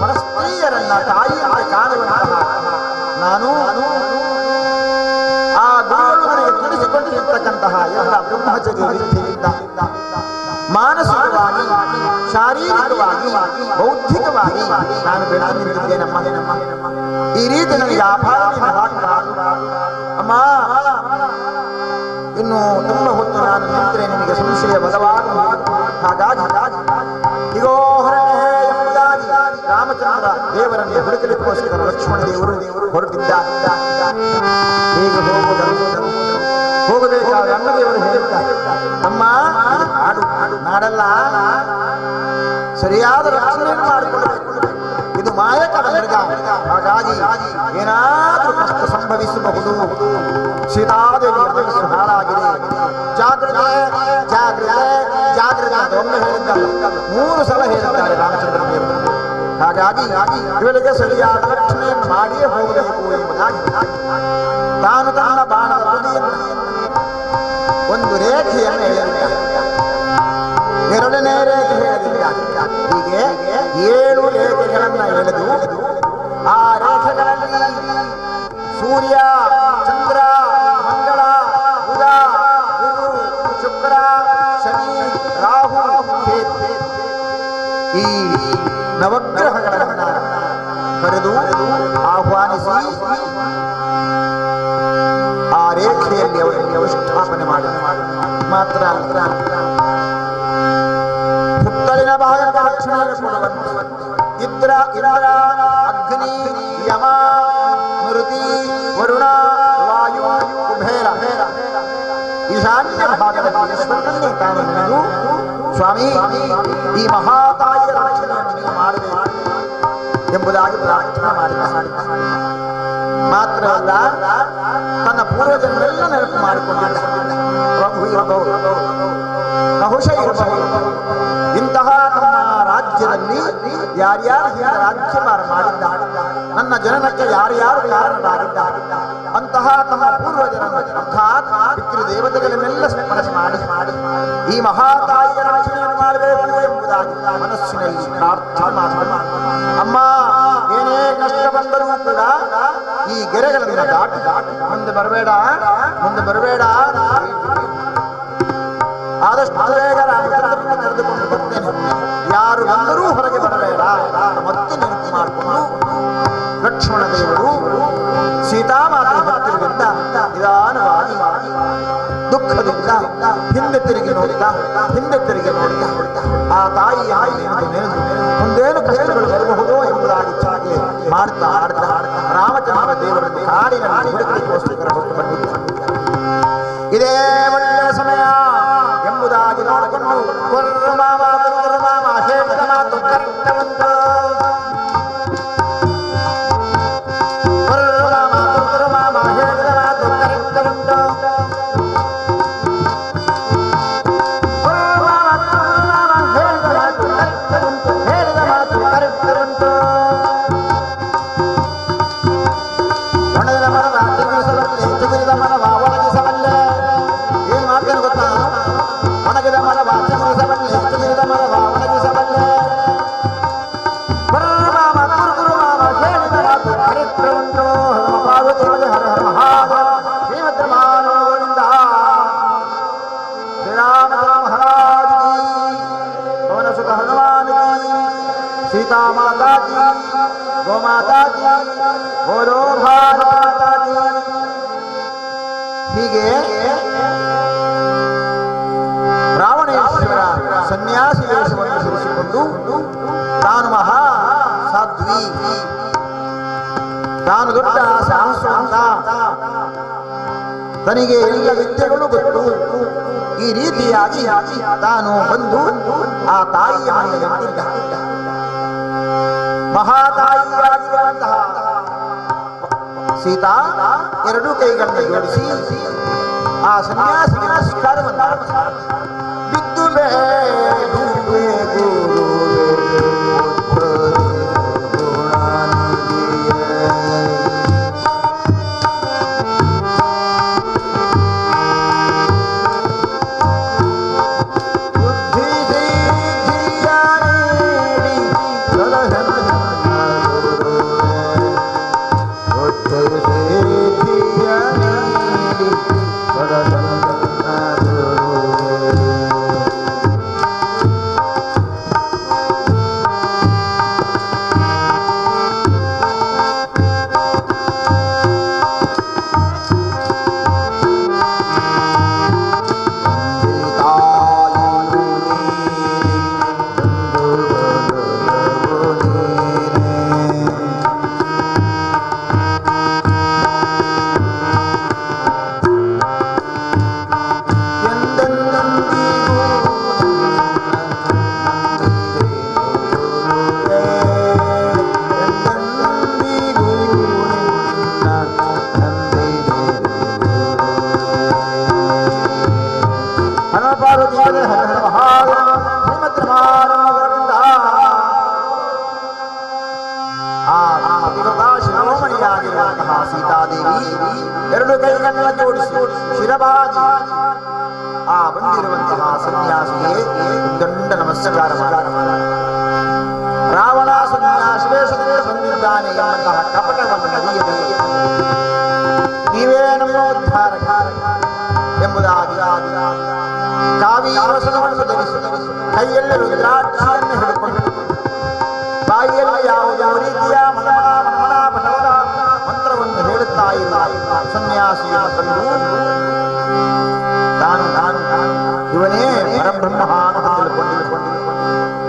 ಪರಸ್ತ್ರೀಯರನ್ನ ತಾಯಿಯಂತೆ ಕಾಣುವಂತಹ ನಾನು ಆ ಗುರುಗಳು ನನಗೆ ತಿಳಿಸಿಕೊಂಡಿರತಕ್ಕಂತಹ ಎಲ್ಲ ಬ್ರಹ್ಮಚರ್ಯ ವಿದ್ಯೆಯಿಂದ ಮಾನಸಿಕವಾಗಿ ಶಾರೀರಿಕವಾಗಿ ಬೌದ್ಧಿಕವಾಗಿ ನಾನು ಬೆಳೆದು ನಿಂತಿದ್ದೇನಮ್ಮ. ಈ ರೀತಿ ನನಗೆ ಆಭಾವನೆಯನ್ನು ಹಾಕಬಾರದು ಅಮ್ಮ. ಇನ್ನು ತುಂಬ ಹೊತ್ತು ನಾನು ನಿಂತರೆ ನಿನಗೆ ಸಂಶಯ ಬಲವಾಗಬಹುದು. ಹಾಗಾಗಿ ಇಗೋ ಹೊರಟೆ ಎಂಬುದಾಗಿ ರಾಮಚಂದ್ರ ದೇವರನ್ನು ಹುಡುಕಲಿಕ್ಕೋಸ್ಕರ ಲಕ್ಷ್ಮಣ ದೇವರು ಹೊರಟಿದ್ದಾರೆ. ಹೇಗೆ ಹೋಗಬೇಕಾದ್ರೆ ಅಣ್ಣದೇವರು ಹೇಳಿದ್ದಾರೆ, ಅಮ್ಮ ನಾಡು ನಾಡಲ್ಲ, ಸರಿಯಾದ ರಕ್ಷಣೆಯನ್ನು ಮಾಡಿಕೊಳ್ಳಬೇಕು. ಇದು ಮಾಯಕದ ಮೃಗ, ಹಾಗಾಗಿ ಏನಾದರೂ ಕಷ್ಟ ಸಂಭವಿಸಬಹುದು. ಸೀತಾದೇವಿಯ ಮನಸ್ಸು ಹಾಳಾಗಿದೆ. ಜಾಗ್ರತೆ ಜಾಗ್ರತೆ ಜಾಗ್ರತೆ ಅಂತ ಒಮ್ಮೆ ಹೇಳಿದ್ದಾರೆ, 3 ಸಲ ಹೇಳಿದ್ದಾರೆ ರಾಮಚಂದ್ರ ದೇವರು. ಹಾಗಾಗಿ ಇವರಿಗೆ ಸರಿಯಾದ ರಕ್ಷಣೆಯನ್ನು ಮಾಡಿಯೇ ಹೋಗಬೇಕು ಎಂಬುದಾಗಿ ತಾನು ತನ್ನ ಬಾಣದ ತುದಿಯನ್ನು ಒಂದು ರೇಖೆಯನ್ನು ಹೇಳಿದ್ದಾರೆ. 2ನೇ ರೇಖೆ ಹೇಳಿದ್ದಾರೆ. ಹೀಗೆ 7 ರೇಖೆಗಳನ್ನು ಎಳೆದು ಆ ರೇಖೆಗಳಲ್ಲಿ ಸೂರ್ಯ, ಚಂದ್ರ, ಮಂಗಳ, ಬುಧ, ಗುರು, ಶುಕ್ರ, ಶನಿ, ರಾಹು, ಕೇತು ಈ ನವಗ್ರಹಗಳನ್ನು ಕರೆದು ಆಹ್ವಾನಿಸಿ ಆ ರೇಖೆಯಲ್ಲಿ ಅವರನ್ನು ಅವಸ್ಥಾಪನೆ ಮಾಡಿ ಮಾತ್ರ ಸುತ್ತಲಿನ ಭಾಗದ ರಕ್ಷಣೆ ಕೊಡುವಂತೆ ಇಂದ್ರ, ಅಗ್ನಿ, ಯಮ, ಮೃತಿ, ವರುಣ, ವಾಯು, ಕುಬೇರ ಈಶಾನ್ಯ ಭಾಗದಲ್ಲಿ ಈಶ್ವರನನ್ನೇ ತಾನು ನೆನೆದು, ಸ್ವಾಮಿ ಈ ಮಹಾತಾಯಿಯ ರಕ್ಷಣೆಯನ್ನು ನೀವು ಮಾಡಬೇಕು ಎಂಬುದಾಗಿ ಪ್ರಾರ್ಥನೆ ಮಾಡಿದ. ಮಾತ್ರವಲ್ಲ, ತನ್ನ ಪೂರ್ವಜನ್ನೆಲ್ಲ ನೆನಪು ಮಾಡಿಕೊಂಡಿದ್ದ. ಪ್ರಭು ಇರಬಹುದು, ನಹುಷ ಇರಬಹುದು, ಇಂತಹ ನಮ್ಮ ರಾಜ್ಯದಲ್ಲಿ ಯಾರ್ಯಾರು ರಾಜ್ಯಭಾರ ಮಾಡಿದ್ದ, ನನ್ನ ಜನನಕ್ಕೆ ಯಾರ್ಯಾರು ಕಾರಣರಾಗಿದ್ದಾರೆ ಅಂತಹ ತಮ್ಮ ಪೂರ್ವಜರನ್ನು ಅರ್ಥಾತ್ ಪಿತೃದೇವತೆಗಳನ್ನೆಲ್ಲ ಸ್ಮರಣೆ ಮಾಡಿ ಈ ಮಹಾತಾಯಿಯ ರಕ್ಷಣೆಯನ್ನು ಮಾಡಬೇಕು ಎಂಬುದಾಗಿ ಮನಸ್ಸಿನಲ್ಲಿ ಪ್ರಾರ್ಥನೆ ಮಾಡಿ, ಅಮ್ಮ ಏನೇ ಕಷ್ಟ ಬಂದರೂ ಕೂಡ ಈ ಗೆರೆಗಳನ್ನು ದಾಟಿ ಮುಂದೆ ಬರಬೇಡ, ಮುಂದೆ ಬರಬೇಡ, ಆದಷ್ಟು ಬೇಗ ರಾಮಚಂದ್ರನ ಕರೆದುಕೊಂಡು ಬರ್ತೇನೆ, ಯಾರು ಬಂದರೂ ಹೊರಗೆ ಬರಬೇಡ ಮತ್ತೆ ನೆನಪು ಮಾಡಿಕೊಂಡು ಲಕ್ಷ್ಮಣ ದೇವರು ಸೀತಾಮಾತೆ ಭಕ್ತರಿಂದ ನಿಧಾನವಾಗಿ ದುಃಖದಿಂದ ಹಿಂದೆ ತಿರುಗಿ ನೋಡಿದ ಆ ತಾಯಿಯ ಮುಂದೇನು ಕಷ್ಟಗಳು ಬರಬಹುದೋ ಎಂಬುದಾಗಿ ಚಾಗೆ ಮಾಡ್ತಾ ರಾಮಚಂದ್ರ ದೇವರನ್ನು ಕಾಡಿನಲ್ಲಿ ಹುಡುಕಲಿಕ್ಕೋಸ್ಕರ ಹೊರಟು ಬಂದಿದ್ದ. ಇದೇ ಒಳ್ಳೆಯ ಸಮಯ ಎಂಬುದಾಗಿ ನೋಡಿಕೊಂಡು ಕೊರ್ರಮಾಮ ಹೇಳಿದ ಮಾತು ಕರ್ತವಂತ सीता माता की, गो माता की, बोलो भारत माता की. ಹೀಗೆ ರಾವಣೇಶ್ವರ ಸನ್ಯಾಸಿ ವೇಷವನ್ನು ಧರಿಸಿಕೊಂಡು ತಾನು ಮಹಾ ಸಾಧ್ವಿ, ತಾನು ದೊಡ್ಡ ಸಾಹಸವಂತ, ತನಗೆ ಎಲ್ಲ ವಿದ್ಯೆಗಳು ಗೊತ್ತು. ಈ ರೀತಿಯಾಗಿ ತಾನು ಬಂದು ಆ ತಾಯಿಯ ಮನೆಗೆ ನಿಂತಿದ್ದ. ಮಹಾತಾಯಿಯಾಗಿರುವಂತಹ ಸೀತಾ 2 ಕೈಗಳನ್ನು ಜೋಡಿಸಿ ಆ ಸನ್ಯಾಸಿಗೆ ನಮಸ್ಕಾರವನ್ನು ಬಿದ್ದು ಹನುಮಪಾರ್ವತಿ ಹರ ಹರ ಮಹಾದೇವ ಶ್ರೀಮದ್ ರಮಾರಮಣ ಆ ಪತಿವ್ರತ ಶಿರೋಮಣಿಯಾಗಿರುವಂತಹ ಸೀತಾದೇವಿ ಎರಡು ಕೈಗಳನ್ನ ಜೋಡಿಸಿ ಶಿರಬಾಗಿ ಆ ಬಂದಿರುವಂತಹ ಸನ್ಯಾಸಿಗೆ ದೊಡ್ಡ ನಮಸ್ಕಾರ ರಾವಣ ಸನ್ಯಾಸಿ ವೇಷದಿಂದ ಬಂದಿದ್ದಾನೆ ಎಂಬಂತಹ ಕಪಟವನ್ನು ನಡಿಯದೆ ನೀವೇ ನಮ್ಮ ಉದ್ಧಾರಕ ಎಂಬುದಾಗಿ ಕಾವಿ ವಸನವನ್ನು ಧರಿಸಿ ಕೈಯಲ್ಲಿ ರುದ್ರಾಕ್ಷಿಯನ್ನು ಹಿಡಿಕೊಂಡು ಬಾಯಿಯಲ್ಲಿ ಯಾವುದೋ ರೀತಿಯ ಮನಮನ ಮನಮನ ಬಸವನ ಮಂತ್ರವನ್ನು ಹೇಳುತ್ತಾ ಇಲ್ಲ ಸನ್ಯಾಸಿಯನ್ನು ಕಂಡು ತಾನು ಇವನೇ ಪರಬ್ರಹ್ಮ ಅಂತ ತಿಳ್ಕೊಂಡಿರುಕೊಂಡು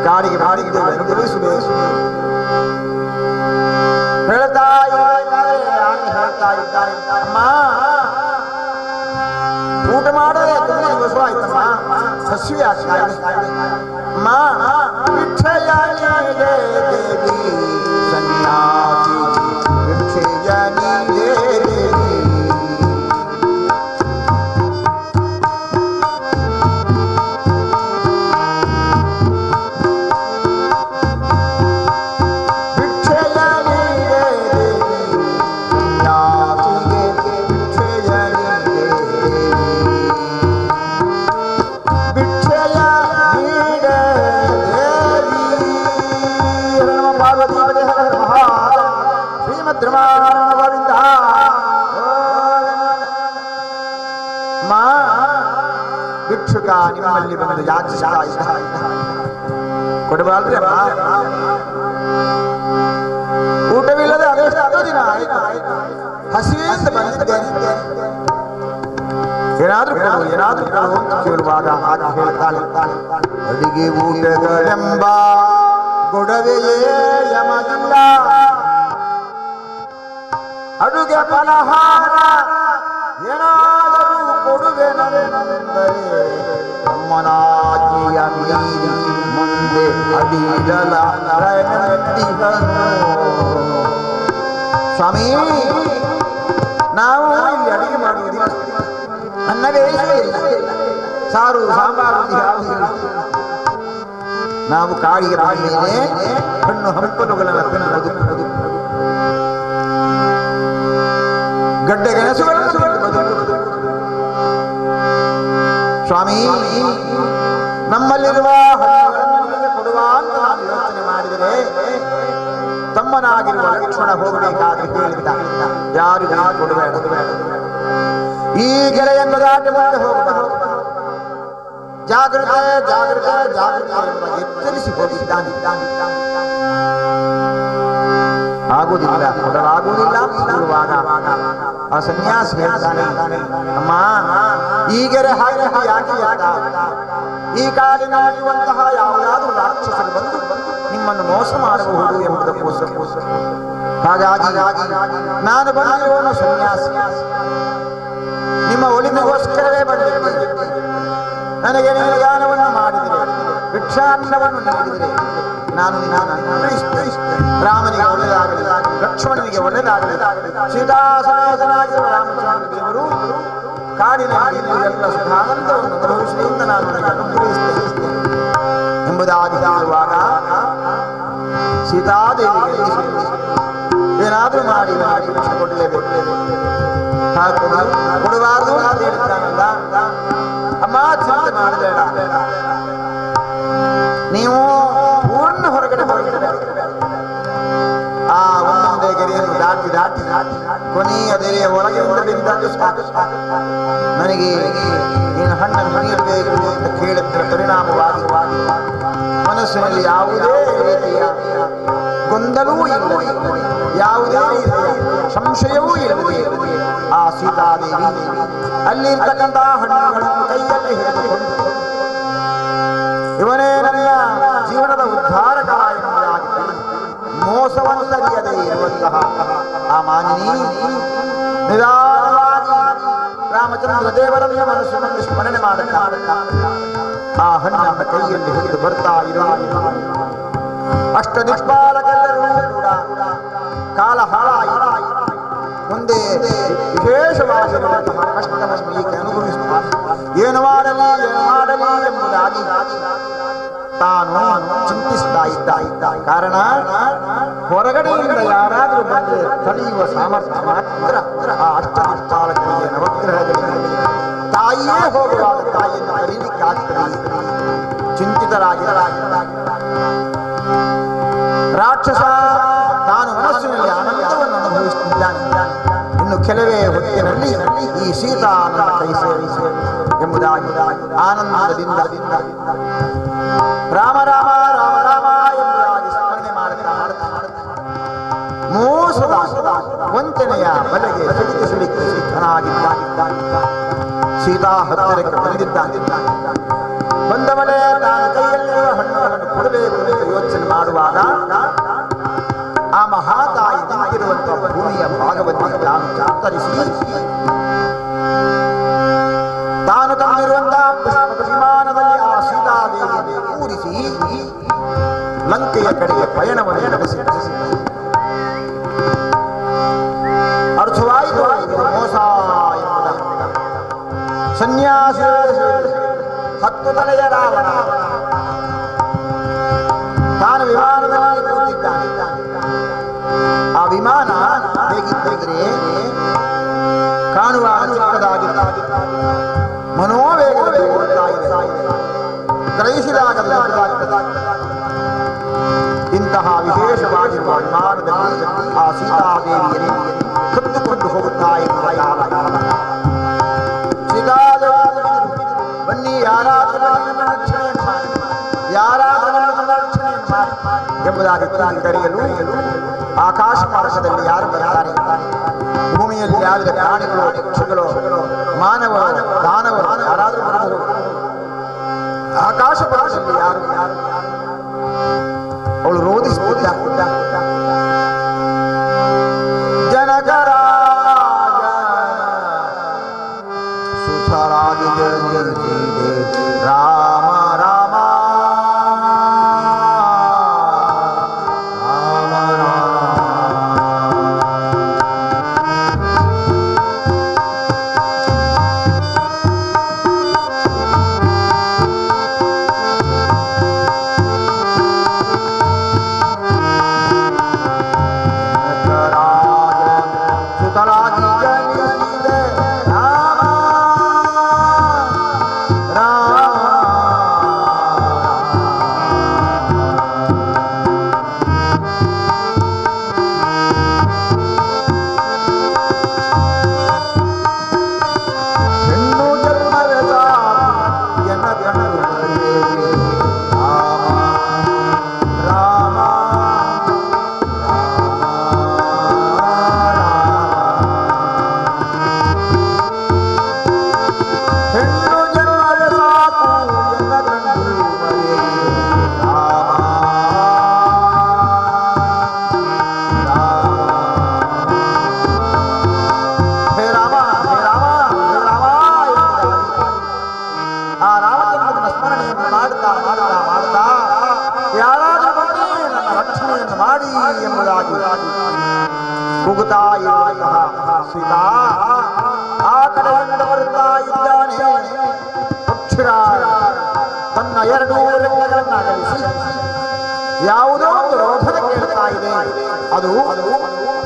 ಕಾಡಿಗೆ ಮಾಡಿದ್ದೇವೆ ಅನುಗ್ರಹಿಸುವೆ ಹೇಳ್ತಾ ಇದ್ದಾರೆ ಅಮ್ಮ ಊಟ ಮಾಡದೆ ತುಂಬ ದಿವಸ ಆಯ್ತಮ್ಮ ಹಸಿವೆ ಆಗ್ತಾ ಅಮ್ಮ ಭಿಕ್ಷೆಯಾಗಿ ದೇವಿ ಸನ್ಯಾಸಿ ಭಿಕ್ಷೆಯಾಗಿ ದೇವಿ ಭಿಕ್ಷುಕ ನಿಮ್ಮಲ್ಲಿ ಬಂದು ಯಾಚಿಸ್ತಾ ಇದ್ದ ಕೊಡಬಾರ್ದ್ರಿ ಊಟವಿಲ್ಲದೆ ಅದೆಷ್ಟು ದಿನ ಹಸಿವೆಯಿಂದ ಬಂದಿದ್ದೇನೆ ಏನಾದ್ರೂ ಕೊಡು ಅಂತ ಕೇಳುವಾಗ ಹಾಗೆ ಹೇಳ್ತಾಳೆ ಅಡಿಗೆ ಊಟಗಳೆಂಬ ಗೊಡವೆಯೇ ಯಮಗಿಲ್ಲ ಅಡುಗೆ ಫಲಹಾರ ಏನಾದರೂ ಕೊಡುವೆನೆಂದರೆ ಅಮ್ಮನಾಜಿಯ ಮೀರಿ ಮುಂದೆ ಅಡಿಗಲ ಸ್ವಾಮಿ ನಾವು ಇಲ್ಲಿ ಅಡಿಗೆ ಮಾಡುವುದಿಲ್ಲ ಅನ್ನವೇ ಇಲ್ಲ ಸಾರು ಸಾಂಬಾರು ಯಾವುದಿಲ್ಲ ನಾವು ಕಾಡಿಗೆ ಬಂದೇನೆ ಹಣ್ಣು ಹಂಪಲುಗಳನ್ನು ತಿನ್ನುವುದು ಗಡ್ಡೆ ಗೆಣಸುಗಳನ್ನು ಸ್ವಾಮಿ ನಮ್ಮಲ್ಲಿರುವ ಹಣ್ಣುಗಳನ್ನು ಕೊಡುವ ಅಂತ ನಾನು ಯೋಚನೆ ಮಾಡಿದರೆ ತಮ್ಮನಾಗಿರುವ ಲಕ್ಷ್ಮಣ ಹೋಗಬೇಕಾದ್ರೆ ಹೇಳಿದ್ದ ಯಾರು ಕೊಡಬೇಡ ಈ ಗೆಳೆಯನ್ನು ದಾಟಿ ಮುಂದೆ ಹೋಗಬಹುದು ಜಾಗೃತೆ ಜಾಗೃತೆ ಜಾಗೃತೆ ಎಂಬ ಎಚ್ಚರಿಸಿ ಹೋಗಿದ್ದಾನೆ ಆಗುವುದಿಲ್ಲ ಕೊಡಲಾಗುವುದಿಲ್ಲ ಇರುವಾಗ ಆ ಸನ್ಯಾಸಿ ಹೇಳ್ತಾನೆ ಅಮ್ಮ ಈಗೆರೆ ಹಾಗೆ ಯಾಕೆ ಈ ಕಾಡಿನಲ್ಲಿರುವಂತಹ ಯಾವುದಾದ್ರೂ ರಾಕ್ಷಸರು ಬಂದು ನಿಮ್ಮನ್ನು ಮೋಸ ಮಾಡಬಹುದು ಎಂಬುದಕ್ಕೋಸ್ಕರ ಹಾಗಾಗಿ ನಾನು ಬಂದಿರುವನು ಸನ್ಯಾಸಿ ನಿಮ್ಮ ಒಳಿಮೆಗೋಸ್ಕರವೇ ಬಂದಿದ್ದೇನೆ ನನಗೆ ನೀವು ದಾನವನ್ನು ಮಾಡಿದರೆ ಭಿಕ್ಷಾನ್ನವನ್ನು ನೀಡಿದರೆ ನಾನು ರಾಮನಿಗೆ ಒಳ್ಳೆಯದಾಗಲಿ ಲಕ್ಷ್ಮಣನಿಗೆ ಒಳ್ಳೆಯದಾಗಲಿ ಸೀತಾಸಮೇತನಾಗಿರುವ ರಾಮಚಂದ್ರ ದೇವರು ಕಾಡಿನಲ್ಲಿ ಎಲ್ಲ ಸುಖಾನಂದವನ್ನು ಅನುಭವಿಸಿದ ನಾನು ಅನುಗ್ರಹಿಸುತ್ತೇನೆ ಎಂಬುದಾಗಿ ಹೇಳುವಾಗ ಸೀತಾದೇವಿಗೆ ಏನಾದರೂ ಮಾಡಿ ಭಿಕ್ಷೆ ಕೊಡಲೇಬೇಕು ಕೊಡಬಾರದು ಅಂತ ಹೇಳ್ತಾನಲ್ಲ ಅಮ್ಮ ಚಿಂತೆ ಮಾಡಬೇಡ ನೀವು ಪೂರ್ಣ ಹೊರಗಡೆ ಆ ಒಂದೊಂದೇ ಗೆರೆಯನ್ನು ದಾಟಿ ಕೊನೆಯ ದೆರೆಯ ಒಳಗೆ ಬಿದ್ದಾಗ ಸಾಕು ನನಗೆ ನೀನು ಹಣ್ಣನ್ನು ನೀಡಬೇಕು ಅಂತ ಕೇಳಿದ್ದರ ಪರಿಣಾಮವಾಗಿ ಮನಸ್ಸಿನಲ್ಲಿ ಯಾವುದೇ ರೀತಿಯ ಗೊಂದಲವೂ ಇಲ್ಲದೆ ಯಾವುದೇ ರೀತಿಯ ಸಂಶಯವೂ ಇಲ್ಲದೆ ಆ ಸೀತಾದೇವಿ ಅಲ್ಲಿರ್ತಕ್ಕಂತಹ ಹಣ್ಣುಗಳನ್ನು ಕೈಯಲ್ಲಿ ಹಿಡಿದುಕೊಂಡು ಇವನೇ ನನ್ನ ಜೀವನದ ಉದ್ಧಾರಕ ಎಂಬುದಾಗಿ ಮೋಸವನ್ನರಿಯದೇ ಇರುವಂತಹ ಆ ಮಾನಿನಿ ನಿಧಾನವಾಗಿ ರಾಮಚಂದ್ರ ದೇವರನ್ನ ಮನಸ್ಸಿನಲ್ಲಿ ಸ್ಮರಣೆ ಮಾಡುತ್ತಾ ಆ ಹಣ್ಣನ್ನು ಕೈಯಲ್ಲಿ ಹಿಡಿದು ಬರ್ತಾ ಇರುವ ಅಷ್ಟ ದಿಕ್ಪಾಲಕೆಲ್ಲರೂ ಕೂಡ ಕಾಲ ಹಾಳಾಯಿತು ಮುಂದೆ ವಿಶೇಷವಾಗಿರುವಂತಹ ಕಷ್ಟವನ್ನು ಈಕೆ ಅನುಭವಿಸುತ್ತಾರೆ. ಏನು ಮಾಡಲಿ ಎಂಬುದಾಗಿ ತಾನು ಚಿಂತಿಸ್ತಾ ಇದ್ದ ಕಾರಣ ಹೊರಗಡೆಯಿಂದ ಯಾರಾದರೂ ಬಂದರೆ ತಡೆಯುವ ಸಾಮರ್ಥ್ಯ ಮಾತ್ರ ಆ ಅಷ್ಟದಿಕ್ಪಾಲಕರಿಗೆ ನವಗ್ರಹಗಳಿಗೆ ತಾಯಿಯೇ ಹೋಗುವಾಗ ತಾಯಿಯನ್ನು ಕರೀಲಿಕ್ಕೆ ಆಗ್ತದೆ. ಚಿಂತಿತರಾಗಿದ್ದ ರಾಕ್ಷಸ ತಾನು ಮನಸ್ಸಿನಲ್ಲಿ ಆನಂದವನ್ನು ಅನುಭವಿಸುತ್ತಿದ್ದಾನೆ. ಇನ್ನು ಕೆಲವೇ ಹೊತ್ತಿನಲ್ಲಿ ಈ ಸೀತಾ ನನ್ನ ಕೈ ಸೇರಿಸಿ ಎಂಬುದಾಗಿ ಆನಂದದಿಂದ ರಾಮ ರಾಮ ರಾಮ ರಾಮ ಎಂಬುದಾಗಿ ಸ್ಮರಣೆ ಮಾಡುತ್ತಾ ಮೋಸದ ವಂಚನೆಯ ಬಲೆಗೆ ಸಿಲುಕಿ ಸಿದ್ಧನಾಗಿದ್ದ ಸೀತಾ ಹತ್ತಿರಕ್ಕೆ ಬಂದವಳೇ ತಾನು ಕೈಯಲ್ಲಿರುವ ಹಣ್ಣುಗಳನ್ನು ಕೊಡಬೇಕು ಎಂದು ಯೋಚನೆ ಮಾಡುವಾಗ ಆ ಮಹಾತಾಯಿ ನಿಂತಿರುವಂತಹ ಭೂಮಿಯ ಭಾಗವನ್ನು ತಾನು ಚಾತರಿಸಿ ತಾನು ತಂದಿರುವಂತಹ ಪುಷ್ಪ ವಿಮಾನದಲ್ಲಿ ಆ ಸೀತಾದೇವಿಯನ್ನು ಕೂರಿಸಿ ಲಂಕೆಯ ಕಡೆಗೆ ಪಯಣವನ್ನು ನಡೆಸಿದ. ಅರ್ಥವಾಯಿತು ಮೋಸ ಎಂಬುದಾಗಿ. ಸನ್ಯಾಸಿ 10 ತಲೆಯ ರಾವಣ ತಾನು ವಿಮಾನದಲ್ಲಿ ಕೂತಿದ್ದಾನೆ. ಆ ವಿಮಾನ ಹೇಗಿದ್ದರೆ ಕಾಣುವ ಚಿಕ್ಕದಾಗಿದ್ದ ಮನೋವೇಗದಲ್ಲಿ ಓಡ್ತಾ ಇದೆ. ಗ್ರಹಿಸಿದಾಗ ಇಂತಹ ವಿಶೇಷವಾಗಿರುವ ವಿಮಾನದಲ್ಲಿ ಆ ಸೀತಾದೇವಿಯನ್ನು ಹೊತ್ತುಕೊಂಡು ಹೋಗುತ್ತಾ ಇರುವ ಕಾಲ ಸೀತಾದೇವಿ ಬನ್ನಿ ಯಾರಾದರೂ ರಕ್ಷಣೆಯನ್ನು ಮಾಡಿ ಎಂಬುದಾಗಿ ಕರೆಯಲು ಆಕಾಶ ಮಾರ್ಗದಲ್ಲಿ ಯಾರು ಬರ್ತಾರೆ? ಭೂಮಿಯಲ್ಲಿ ಯಾರಿದ ಪ್ರಾಣಿಗಳು ಪಕ್ಷಿಗಳು ಮಾನವರು ದಾನವರು ಯಾರಾದರೂ ಬರಬಹುದು. ಆಕಾಶ ಮಾರ್ಗದಲ್ಲಿ ಯಾರು ಅವಳು ರೋಧಿಸುತ್ತಿದ್ದ ಜನಕರಾಜ ಸುಧರಾಗಿ ರಾಮ ರಾಮ ಕೂಗುತ್ತಾ ಇರುವಂತಹ ಸೀತಾ ಆ ಕಡೆಯಿಂದ ಬರುತ್ತಾ ಇದ್ದಾನೆ. ಪಕ್ಷಿರಾಜ ತನ್ನ 2 ರೆಕ್ಕೆಗಳನ್ನು ಅಗಲಿಸಿ ಯಾವುದೋ ಒಂದು ರೋಧನ ಕೇಳ್ತಾ ಇದೆ. ಅದು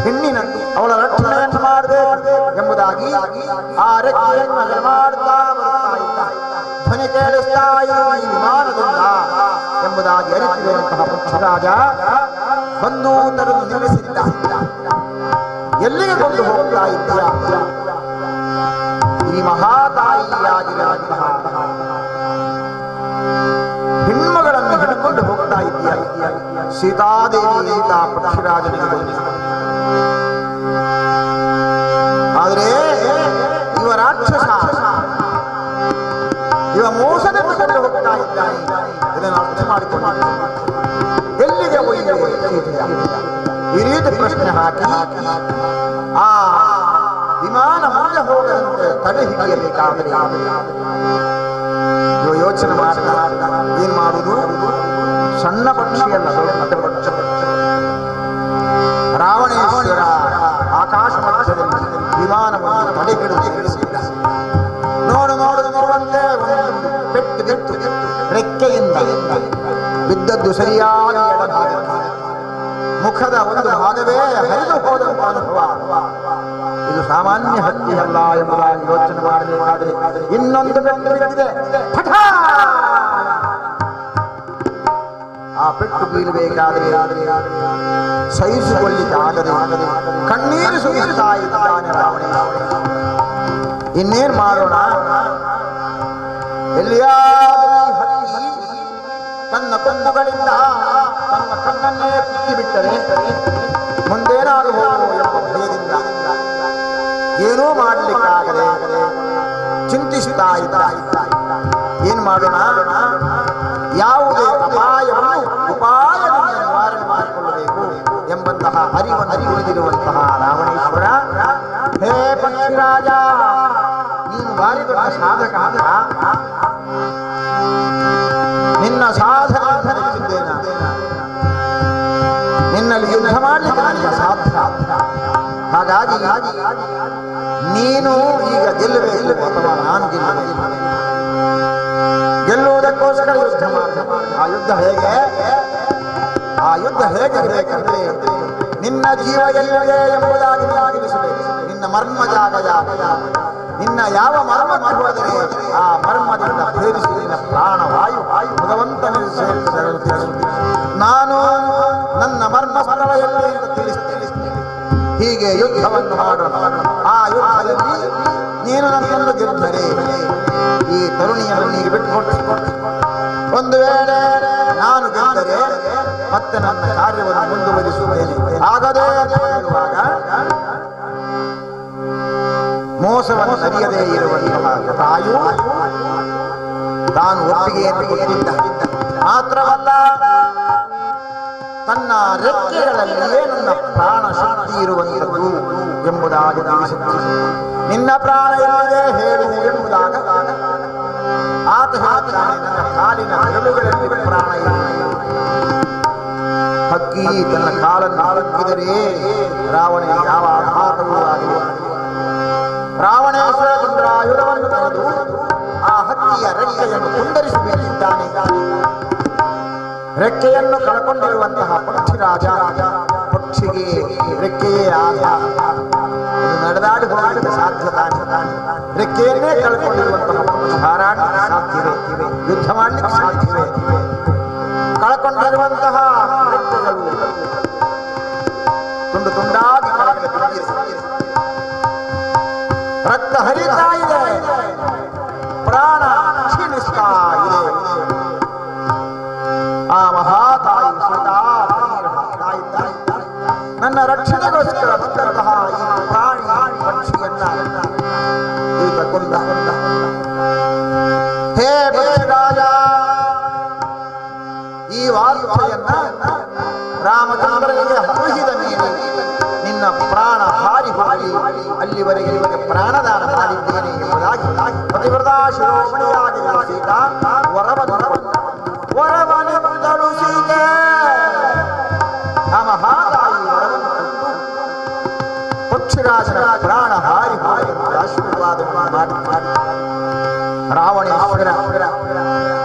ಹೆಣ್ಣಿನಂತೆ ಅವಳ ರಕ್ಷಣೆಯನ್ನು ಮಾಡಬೇಕು ಎಂಬುದಾಗಿ ಆ ರೆಕ್ಕೆಯನ್ನು ಅಗಲ ಮಾಡುತ್ತಾ ಬರುತ್ತಾ ಇದ್ದ. ಧ್ವನಿ ಕೇಳಿಸ್ತಾ ಇರುವ ಈ ವಿಮಾನದಿಂದ ಎಂಬುದಾಗಿ ಅರಿತಿರುವಂತಹ ಪಕ್ಷಿರಾಜ ಬಂದು ತರಲು ನಿಲ್ಲಿಸಿದ್ದ. ಎಲ್ಲಿಗೆ ಕೊಂಡು ಹೋಗ್ತಾ ಇದ್ದೀಯ? ಈ ಮಹಾತಾಯಿಯಾಗಿರುವಂತಹ ಹೆಣ್ಮಗಳನ್ನು ಹಿಡ್ಕೊಂಡು ಹೋಗ್ತಾ ಇದ್ದೀಯ. ಸೀತಾದೇವಿ ಅಂತ ಪಕ್ಷಿರಾಜನಿಗೆ ಬಂದಿದ್ದ. ಆದರೆ ಇವ ರಾಕ್ಷಸ, ಇವ ಮೋಸದಿಂದ ಕೊಂಡು ಹೋಗ್ತಾ ಇದ್ದಾನೆ. ಇದನ್ನು ಅರ್ಥ ಮಾಡಿಕೊಂಡು ಎಲ್ಲಿಗೆ ಒಯ್ಯುವ ಈ ರೀತಿ ಪ್ರಶ್ನೆ ಹಾಕಿ ಆ ವಿಮಾನ ಮುಂದೆ ಹೋಗದಂತೆ ತಡೆ ಹಿಡಿಯಬೇಕಾದರೆ ಯೋಚನೆ ಮಾಡ್ತಾ ಏನ್ ಮಾಡುವುದು? ಸಣ್ಣ ಪಕ್ಷಿಯಲ್ಲ, ದೊಡ್ಡ ಪಕ್ಷ. ರಾವಣೇಶ್ವರ ಆಕಾಶ ಮಧ್ಯದಲ್ಲಿ ತಡೆಗಿಡುತ್ತಿಲ್ಲ. ನೋಡುವಂತೆ ಒಂದು ಪೆಟ್ಟು ಬಿತ್ತು ರೆಕ್ಕೆಯಿಂದ ಬಿದ್ದದ್ದು ಸರಿಯಾಗಿ ಎಡಭಾಗಕ್ಕೆ. ಮುಖದ ಒಂದು ಭಾಗವೇ ಹರಿದು ಹೋದಂತ ಅನುಭವ. ಇದು ಸಾಮಾನ್ಯ ಹಕ್ಕಿಯಲ್ಲ ಎಂಬುದಾಗಿ ಯೋಚನೆ ಮಾಡಬೇಕಾದರೆ ಇನ್ನೊಂದು ಪೆಟ್ಟು ಬಿದ್ದಿದೆ. ಆ ಪೆಟ್ಟು ಬೀಳಬೇಕಾದರೆ ಸಹಿಸಿಕೊಳ್ಳಿಕ್ಕಾಗದೆ ಕಣ್ಣೀರು ಸುರಿಸ್ತಾ ಇದ್ದಾನೆ ರಾವಣೇಶ್ವರ. ಇನ್ನೇನ್ ಮಾಡೋಣ? ಎಲ್ಲಿಯಾದರೂ ಹಕ್ಕಿ ತನ್ನ ಕೊಂಬುಗಳಿಂದ ತನ್ನ ಕಣ್ಣನ್ನೇ ಕುಕ್ಕಿಬಿಟ್ಟರೆ ಮುಂದೇನಾಗಬಹುದು ಎಂಬ ಭಯದಿಂದ ಏನೂ ಮಾಡಲಿಕ್ಕಾಗದೆ ಚಿಂತಿಸುತ್ತಾ ಇದ್ದ. ಏನ್ ಮಾಡೋಣ? ಯಾವುದೇ ಅಪಾಯವನ್ನು ಉಪಾಯದಿಂದ ನಿವಾರಣೆ ಮಾಡಿಕೊಳ್ಳಬೇಕು ಎಂಬಂತಹ ಅರಿವನ್ನು ತಿಳಿದಿರುವಂತಹ ರಾವಣೇಶ್ವರ, ಹೇ ಪಕ್ಷಿರಾಜ, ನೀನು ಭಾರಿ ದೊಡ್ಡ ಸಾಧಕ. ನಿನ್ನ ಸಾಧನೆ ಮೆಚ್ಚಿದ್ದೇನೆ. ನಿನ್ನಲ್ಲಿ ಯುದ್ಧ ಮಾಡಲಿಕ್ಕೆ ನನಗೆ ಸಾಧ್ಯ. ಹಾಗಾಗಿ ನೀನು ಈಗ ಗೆಲ್ಲಬೇಕು ಅಥವಾ ನಾನು ಗೆಲ್ಲಬೇಕು. ಗೆಲ್ಲುವುದಕ್ಕೋಸ್ಕರ ಯುದ್ಧ ಮಾಡಬೇಕು. ಆ ಯುದ್ಧ ಹೇಗೆ ಇರಬೇಕಂದ್ರೆ ನಿನ್ನ ಜೀವ ಎಲ್ಲಿದೆ ಎಂಬುದಾಗಿ ನೀನು ತಿಳಿಸಬೇಕು. ನಿನ್ನ ಮರ್ಮ ಜಾಗ ನಿನ್ನ ಯಾವ ಮರ್ಮಕ್ಕೆ ಹೋದರೆ ಆ ಮರ್ಮದಿಂದ ಭೇದಿಸಿ ನಿನ್ನ ಪ್ರಾಣವಾಯು ಭಗವಂತನ ನಾನು ನನ್ನ ಮರ್ಮ ಸ್ಥಳ ಎಲ್ಲಿ ಎಂದು ತಿಳಿಸ್ತೇನೆ. ಹೀಗೆ ಯುದ್ಧವನ್ನು ಮಾಡೋಣ. ಆ ಯುದ್ಧದಲ್ಲಿ ನೀನು ನನ್ನನ್ನು ಗೆದ್ದರೆ ಈ ತರುಣಿಯನ್ನು ನೀನು ಬಿಟ್ಟುಕೊಟ್ಟು, ಒಂದು ವೇಳೆ ನಾನು ಗೆದ್ದರೆ ಮತ್ತೆ ನನ್ನ ಕಾರ್ಯವನ್ನು ಮುಂದುವರಿಸುತ್ತೇನೆ. ಆಗದೇ ಹೇಳುವಾಗ ಮೋಸವನ್ನು ಸರಿಯದೇ ಇರುವಂತಹ ತಾಯು ತಾನು ಒಪ್ಪಿಗೆಯನ್ನು ಕೊಟ್ಟಿದ್ದ. ಮಾತ್ರವಲ್ಲ, ತನ್ನ ರೆಕ್ಕೆಗಳಲ್ಲಿಯೇ ನನ್ನ ಪ್ರಾಣ ಶಕ್ತಿ ಇರುವಂಥದ್ದು ಎಂಬುದಾಗಿ ತಿಳಿಸುತ್ತದೆ. ನಿನ್ನ ಪ್ರಾಣ ಯಾವುದೇ ಹೇಳು ಎಂಬುದಾಗ ಆತ ಹೇಳ್ತಾನೆ, ನನ್ನ ಕಾಲಿನ ಬೆರಳುಗಳಲ್ಲಿ ಪ್ರಾಣ ಇದೆ. ಹಕ್ಕಿ ತನ್ನ ಕಾಲನ್ನು ಹಾಕಿದರೆ ರಾವಣನಿಗೆ ಯಾವ ಆಘಾತವೂ ಆಗಲಿಲ್ಲ. ರಾವಣೇಶ್ವರ ಚಂದ್ರಾಯುಧವನ್ನು ತೆಗೆದು ಆ ಹಕ್ಕಿಯ ರೆಕ್ಕೆಯನ್ನು ಕುಂಡರಿಸಬೇಕಿದ್ದಾನೆ. ರೆಕ್ಕೆಯನ್ನು ಕಳ್ಕೊಂಡಿರುವಂತಹ ಪಕ್ಷಿರಾಜ, ಪಕ್ಷಿಗೆ ರೆಕ್ಕೆಯೇ ಆದ ನಡೆದಾಡಿ ಹೋಗಲಿಕ್ಕೆ ಸಾಧ್ಯತೆ. ರೆಕ್ಕೆಯನ್ನೇ ಕಳ್ಕೊಂಡಿರುವಂತಹ ಪಕ್ಷಿ ಹಾರಾಡಲಿಕ್ಕೆ ಸಾಧ್ಯವೇ? ಯುದ್ಧ ಮಾಡಲಿಕ್ಕೆ ಸಾಧ್ಯವೇ? ಕಳ್ಕೊಂಡಿರುವಂತಹ ರೆಕ್ಕೆಗಳು ತುಂಡು ತುಂಡಾಗಿ ಕೆಳಗಡೆ ಬಿದ್ದಿದೆ. ರಕ್ತ ಹರಿತಾ ಇದೆ, ಪ್ರಾಣ ಕ್ಷೀಣಿಸ್ತಾ ಇದೆ. ಆ ಮಹಾತಾಯಿ ಸದಾ ನನ್ನ ರಕ್ಷಣೆಗೋಸ್ಕರ ಬಂದಂತಹ ಈ ಪ್ರಾಣಿ ಪಕ್ಷಿಯನ್ನ ಕೊಂದ. ಹೇ ಪಕ್ಷಿರಾಜ, ಈ ವಾರ್ತೆಯನ್ನ ರಾಮಚಂದ್ರನಿಗೆ ಹರಿಸಿದ ಮೇಲೆ ನಿನ್ನ ಪ್ರಾಣ ಹಾರಿ ಹಾರಿ ಅಲ್ಲಿವರೆಗೆ ನಿಮಗೆ ಪ್ರಾಣದಾನ ಮಾಡಿದ್ದೇನೆ ಎಂಬುದಾಗಿ ಪತಿವ್ರತಾ ಶಿರೋಮಣಿಯಾಗಿರುವ ಸೀತಾ ವರವನ್ನಿತ್ತಳು ಸೀತೆ. ಆ ಮಹಾತಾಯಿ ವರವನ್ನು ಕೊಟ್ಟು ಪಕ್ಷಿರಾಜನ ಪ್ರಾಣ ಹಾರಿ ಹಾರಿ ಆಶೀರ್ವಾದವನ್ನು ಮಾಡಿ ರಾವಣೇಶ್ವರ